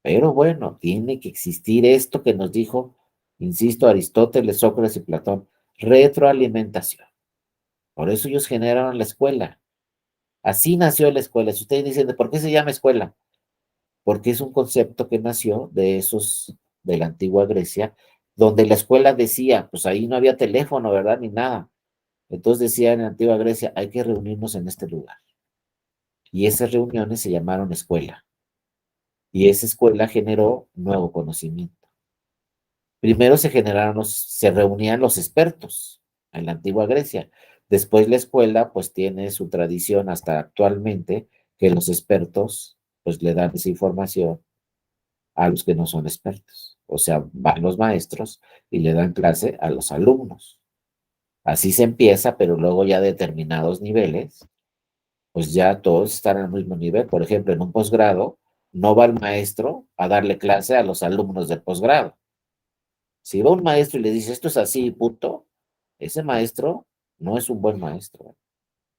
Pero bueno, tiene que existir esto que nos dijo, insisto, Aristóteles, Sócrates y Platón, retroalimentación. Por eso ellos generaron la escuela. Así nació la escuela. Si ustedes dicen, ¿por qué se llama escuela? Porque es un concepto que nació de esos de la antigua Grecia, donde la escuela decía, pues ahí no había teléfono, ¿verdad? Ni nada. Entonces decía en la antigua Grecia, hay que reunirnos en este lugar. Y esas reuniones se llamaron escuela. Y esa escuela generó nuevo conocimiento. Primero se reunían los expertos en la antigua Grecia. Después la escuela pues tiene su tradición hasta actualmente que los expertos pues le dan esa información a los que no son expertos. O sea, van los maestros y le dan clase a los alumnos. Así se empieza, pero luego ya a determinados niveles, pues ya todos están al mismo nivel. Por ejemplo, en un posgrado, no va el maestro a darle clase a los alumnos del posgrado. Si va un maestro y le dice, esto es así, punto, ese maestro no es un buen maestro, ¿eh?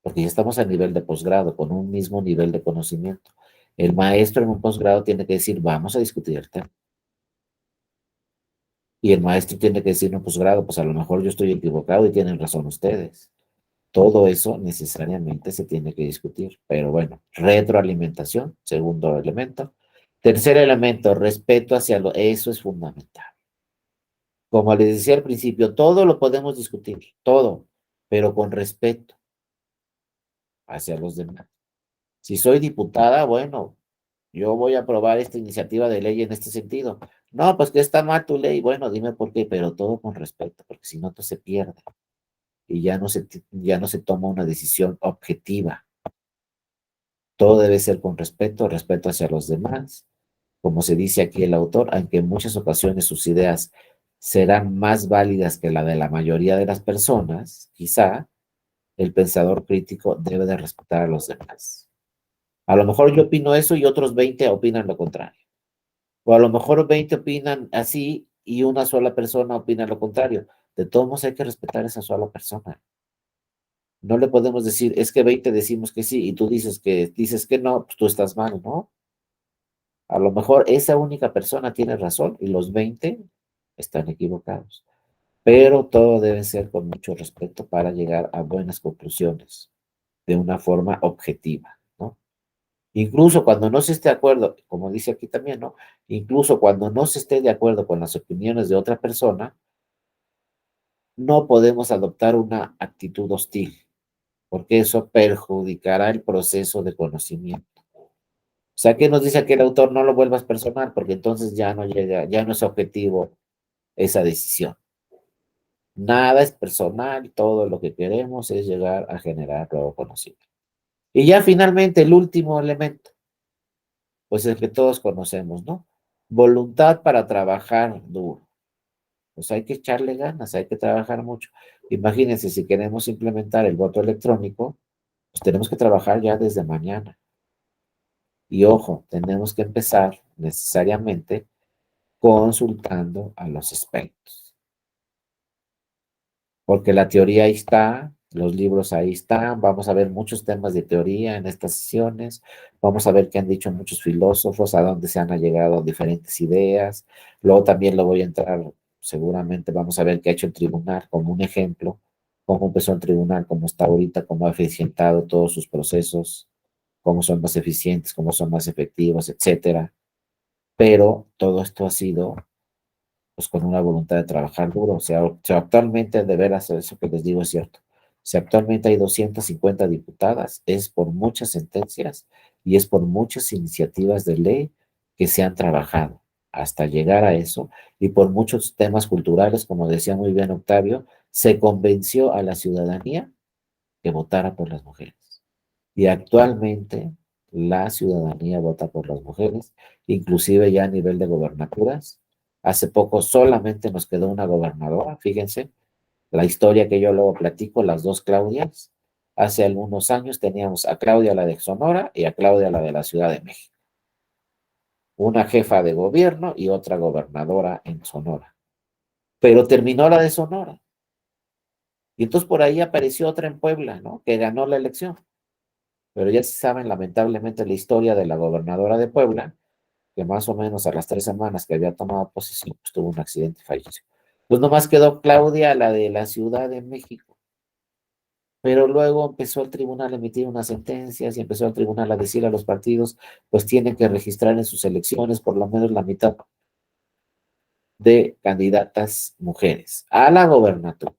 Porque ya estamos a nivel de posgrado, con un mismo nivel de conocimiento. El maestro en un posgrado tiene que decir, vamos a discutir el tema. Y el maestro tiene que decir en un posgrado, pues a lo mejor yo estoy equivocado y tienen razón ustedes. Todo eso necesariamente se tiene que discutir. Pero bueno, retroalimentación, segundo elemento. Tercer elemento, respeto hacia lo, eso es fundamental. Como les decía al principio, todo lo podemos discutir, todo, pero con respeto hacia los demás. Si soy diputada, bueno, yo voy a aprobar esta iniciativa de ley en este sentido. No, pues que está mal tu ley. Bueno, dime por qué, pero todo con respeto, porque si no, todo se pierde y ya no se toma una decisión objetiva. Todo debe ser con respeto, respeto hacia los demás. Como se dice aquí el autor, aunque en muchas ocasiones sus ideas serán más válidas que la de la mayoría de las personas, quizá el pensador crítico debe de respetar a los demás. A lo mejor yo opino eso y otros 20 opinan lo contrario. O a lo mejor 20 opinan así y una sola persona opina lo contrario. De todos modos hay que respetar a esa sola persona. No le podemos decir, es que 20 decimos que sí y tú dices que no, pues tú estás mal, ¿no? A lo mejor esa única persona tiene razón y los 20 están equivocados. Pero todo debe ser con mucho respeto para llegar a buenas conclusiones de una forma objetiva, ¿no? Incluso cuando no se esté de acuerdo, como dice aquí también, ¿no? Incluso cuando no se esté de acuerdo con las opiniones de otra persona, no podemos adoptar una actitud hostil, porque eso perjudicará el proceso de conocimiento. O sea, ¿qué nos dice aquí el autor? No lo vuelvas personal, porque entonces ya no llega, ya no es objetivo esa decisión. Nada es personal, todo lo que queremos es llegar a generar nuevo conocimiento. Y ya finalmente el último elemento, pues el que todos conocemos, ¿no? Voluntad para trabajar duro. Pues hay que echarle ganas, hay que trabajar mucho. Imagínense, si queremos implementar el voto electrónico, pues tenemos que trabajar ya desde mañana. Y ojo, tenemos que empezar necesariamente consultando a los expertos. Porque la teoría ahí está, los libros ahí están, vamos a ver muchos temas de teoría en estas sesiones, vamos a ver qué han dicho muchos filósofos, a dónde se han llegado diferentes ideas, luego también lo voy a entrar, seguramente vamos a ver qué ha hecho el tribunal como un ejemplo, cómo empezó el tribunal, cómo está ahorita, cómo ha eficientado todos sus procesos, cómo son más eficientes, cómo son más efectivos, etcétera. Pero todo esto ha sido pues con una voluntad de trabajar duro. O sea, actualmente, de veras, eso que les digo es cierto. Si actualmente hay 250 diputadas, es por muchas sentencias y es por muchas iniciativas de ley que se han trabajado hasta llegar a eso y por muchos temas culturales, como decía muy bien Octavio, se convenció a la ciudadanía que votara por las mujeres. Y actualmente la ciudadanía vota por las mujeres, inclusive ya a nivel de gobernaturas. Hace poco solamente nos quedó una gobernadora, fíjense, la historia que yo luego platico, las dos Claudias. Hace algunos años teníamos a Claudia la de Sonora y a Claudia la de la Ciudad de México. Una jefa de gobierno y otra gobernadora en Sonora. Pero terminó la de Sonora. Y entonces por ahí apareció otra en Puebla, ¿no? Que ganó la elección. Pero ya se saben lamentablemente la historia de la gobernadora de Puebla, que más o menos a las 3 semanas que había tomado posesión, pues tuvo un accidente y falleció. Pues nomás quedó Claudia, la de la Ciudad de México. Pero luego empezó el tribunal a emitir unas sentencias y empezó el tribunal a decir a los partidos, pues tienen que registrar en sus elecciones por lo menos la mitad de candidatas mujeres a la gobernatura.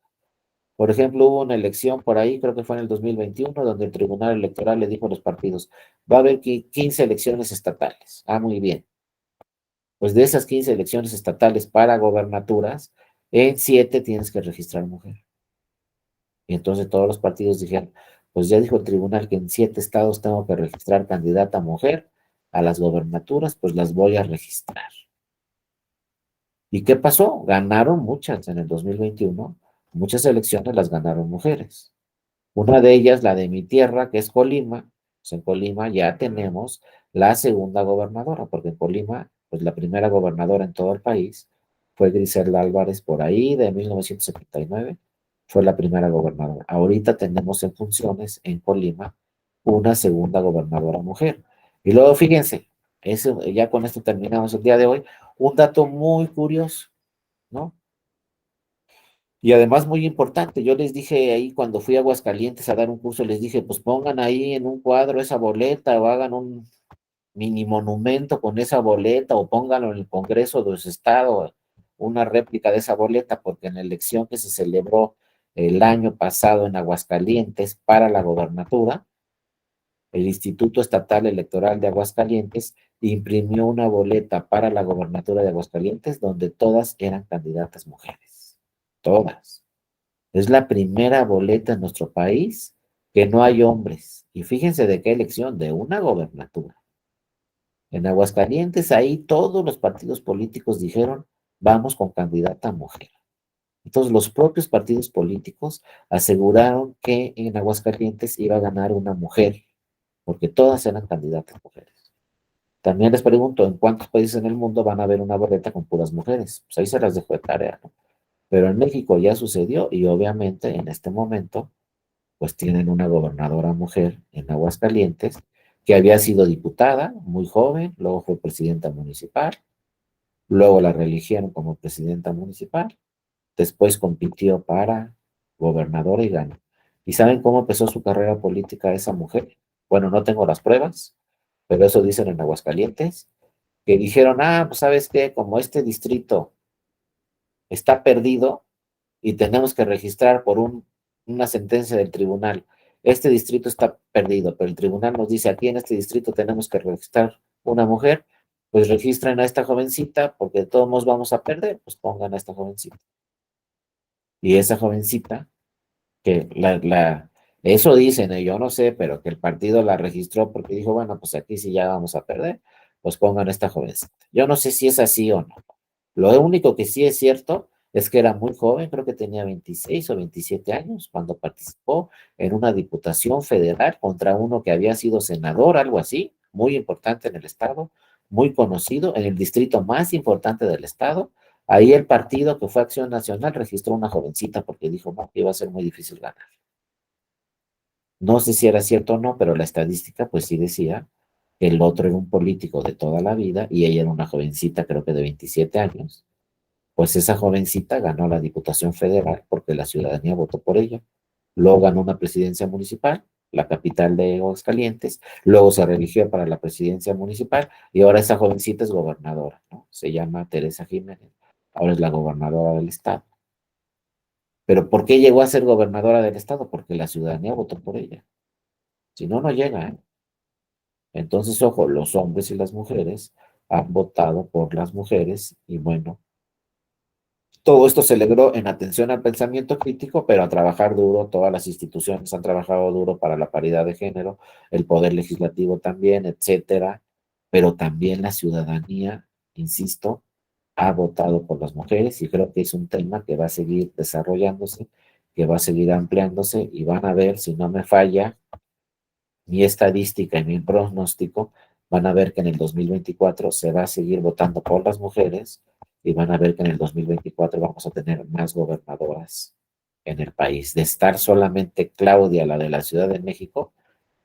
Por ejemplo, hubo una elección por ahí, creo que fue en el 2021, donde el Tribunal Electoral le dijo a los partidos, va a haber 15 elecciones estatales. Ah, muy bien. Pues de esas 15 elecciones estatales para gobernaturas, en 7 tienes que registrar mujer. Y entonces todos los partidos dijeron, pues ya dijo el tribunal que en 7 estados tengo que registrar candidata mujer, a las gobernaturas, pues las voy a registrar. ¿Y qué pasó? Ganaron muchas en el 2021, muchas elecciones las ganaron mujeres. Una de ellas, la de mi tierra, que es Colima. Pues en Colima ya tenemos la segunda gobernadora, porque en Colima, pues la primera gobernadora en todo el país fue Griselda Álvarez por ahí de 1979, fue la primera gobernadora. Ahorita tenemos en funciones en Colima una segunda gobernadora mujer. Y luego fíjense, eso, ya con esto terminamos el día de hoy, un dato muy curioso, ¿no? Y además muy importante, yo les dije ahí cuando fui a Aguascalientes a dar un curso, les dije, pues pongan ahí en un cuadro esa boleta o hagan un mini monumento con esa boleta o pónganlo en el Congreso de su estado, una réplica de esa boleta, porque en la elección que se celebró el año pasado en Aguascalientes para la gobernatura, el Instituto Estatal Electoral de Aguascalientes imprimió una boleta para la gobernatura de Aguascalientes donde todas eran candidatas mujeres, todas. Es la primera boleta en nuestro país que no hay hombres. Y fíjense de qué elección, de una gobernatura. En Aguascalientes, ahí todos los partidos políticos dijeron, vamos con candidata mujer. Entonces, los propios partidos políticos aseguraron que en Aguascalientes iba a ganar una mujer, porque todas eran candidatas mujeres. También les pregunto, ¿en cuántos países en el mundo van a haber una boleta con puras mujeres? Pues ahí se las dejo de tarea, ¿no? Pero en México ya sucedió y obviamente en este momento pues tienen una gobernadora mujer en Aguascalientes que había sido diputada, muy joven, luego fue presidenta municipal, luego la reeligieron como presidenta municipal, después compitió para gobernadora y ganó. ¿Y saben cómo empezó su carrera política esa mujer? Bueno, no tengo las pruebas, pero eso dicen en Aguascalientes, que dijeron, ah, pues sabes qué, como este distrito está perdido, y tenemos que registrar por una sentencia del tribunal. Este distrito está perdido, pero el tribunal nos dice, aquí en este distrito tenemos que registrar una mujer, pues registren a esta jovencita, porque de todos modos vamos a perder, pues pongan a esta jovencita. Y esa jovencita, que eso dicen, yo no sé, pero que el partido la registró porque dijo, bueno, pues aquí sí ya vamos a perder, pues pongan a esta jovencita. Yo no sé si es así o no. Lo único que sí es cierto es que era muy joven, creo que tenía 26 o 27 años cuando participó en una diputación federal contra uno que había sido senador, algo así, muy importante en el estado, muy conocido, en el distrito más importante del estado. Ahí el partido que fue Acción Nacional registró una jovencita porque dijo, no, que iba a ser muy difícil ganar. No sé si era cierto o no, pero la estadística pues sí decía que el otro era un político de toda la vida y ella era una jovencita, creo que de 27 años. Pues esa jovencita ganó la Diputación Federal porque la ciudadanía votó por ella. Luego ganó una presidencia municipal, la capital de Aguascalientes. Luego se reeligió para la presidencia municipal y ahora esa jovencita es gobernadora, ¿no? Se llama Teresa Jiménez. Ahora es la gobernadora del estado. Pero ¿por qué llegó a ser gobernadora del estado? Porque la ciudadanía votó por ella. Si no, no llega, ¿eh? Entonces, ojo, los hombres y las mujeres han votado por las mujeres y bueno, todo esto se logró en atención al pensamiento crítico, pero a trabajar duro, todas las instituciones han trabajado duro para la paridad de género, el poder legislativo también, etcétera, pero también la ciudadanía, insisto, ha votado por las mujeres y creo que es un tema que va a seguir desarrollándose, que va a seguir ampliándose y van a ver, si no me falla, mi estadística y mi pronóstico, van a ver que en el 2024 se va a seguir votando por las mujeres y van a ver que en el 2024 vamos a tener más gobernadoras en el país. De estar solamente Claudia, la de la Ciudad de México,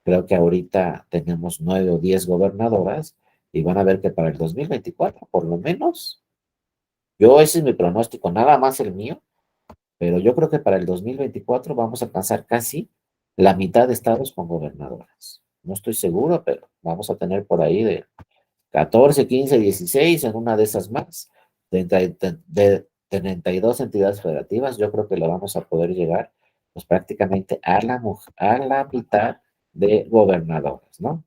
creo que ahorita tenemos 9 o 10 gobernadoras y van a ver que para el 2024, por lo menos, yo ese es mi pronóstico, nada más el mío, pero yo creo que para el 2024 vamos a alcanzar casi la mitad de estados con gobernadoras. No estoy seguro, pero vamos a tener por ahí de 14, 15, 16 en una de esas más, de 32 entidades federativas. Yo creo que lo vamos a poder llegar pues prácticamente a la mitad de gobernadoras, ¿no?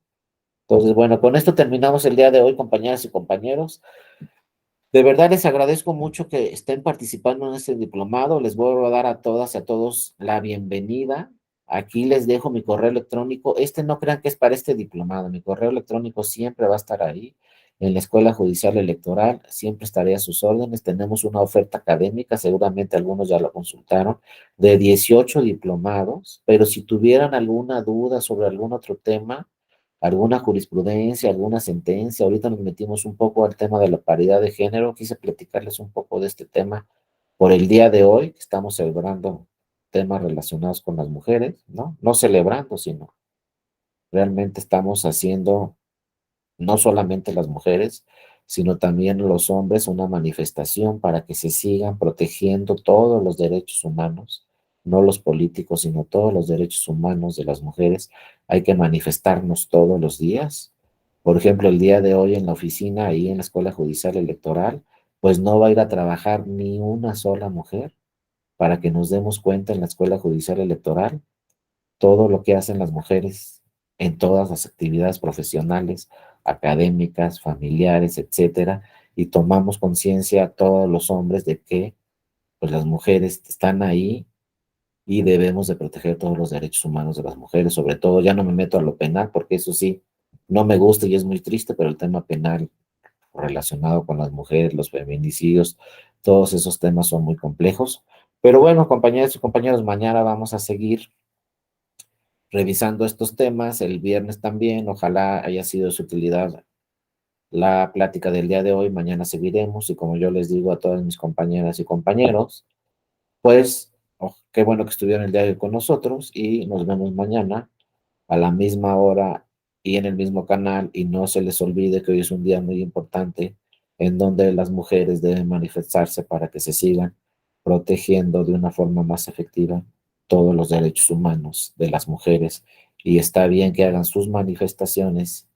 Entonces, bueno, con esto terminamos el día de hoy, compañeras y compañeros. De verdad les agradezco mucho que estén participando en este diplomado. Les voy a dar a todas y a todos la bienvenida. Aquí les dejo mi correo electrónico. No crean que es para este diplomado. Mi correo electrónico siempre va a estar ahí. En la Escuela Judicial Electoral siempre estaré a sus órdenes. Tenemos una oferta académica, seguramente algunos ya lo consultaron, de 18 diplomados, pero si tuvieran alguna duda sobre algún otro tema, alguna jurisprudencia, alguna sentencia, ahorita nos metimos un poco al tema de la paridad de género, quise platicarles un poco de este tema por el día de hoy, que estamos celebrando temas relacionados con las mujeres, ¿no? No celebrando, sino realmente estamos haciendo, no solamente las mujeres, sino también los hombres, una manifestación para que se sigan protegiendo todos los derechos humanos, no los políticos, sino todos los derechos humanos de las mujeres. Hay que manifestarnos todos los días. Por ejemplo, el día de hoy en la oficina, ahí en la Escuela Judicial Electoral, pues no va a ir a trabajar ni una sola mujer para que nos demos cuenta en la Escuela Judicial Electoral todo lo que hacen las mujeres en todas las actividades profesionales, académicas, familiares, etcétera, y tomamos conciencia todos los hombres de que pues las mujeres están ahí y debemos de proteger todos los derechos humanos de las mujeres, sobre todo, ya no me meto a lo penal porque eso sí, no me gusta y es muy triste, pero el tema penal relacionado con las mujeres, los feminicidios, todos esos temas son muy complejos. Pero bueno, compañeros y compañeros, mañana vamos a seguir revisando estos temas, el viernes también, ojalá haya sido de su utilidad la plática del día de hoy, mañana seguiremos y como yo les digo a todas mis compañeras y compañeros, pues qué bueno que estuvieron el día de hoy con nosotros y nos vemos mañana a la misma hora y en el mismo canal y no se les olvide que hoy es un día muy importante en donde las mujeres deben manifestarse para que se sigan protegiendo de una forma más efectiva todos los derechos humanos de las mujeres y está bien que hagan sus manifestaciones,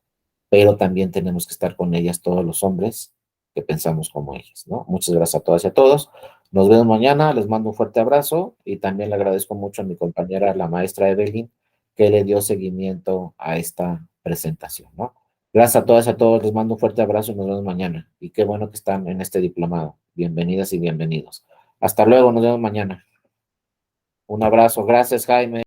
pero también tenemos que estar con ellas todos los hombres que pensamos como ellas, ¿no? Muchas gracias a todas y a todos. Nos vemos mañana, les mando un fuerte abrazo y también le agradezco mucho a mi compañera, la maestra Evelyn, que le dio seguimiento a esta presentación, ¿no? Gracias a todas y a todos, les mando un fuerte abrazo y nos vemos mañana. Y qué bueno que están en este diplomado. Bienvenidas y bienvenidos. Hasta luego, nos vemos mañana. Un abrazo, gracias Jaime.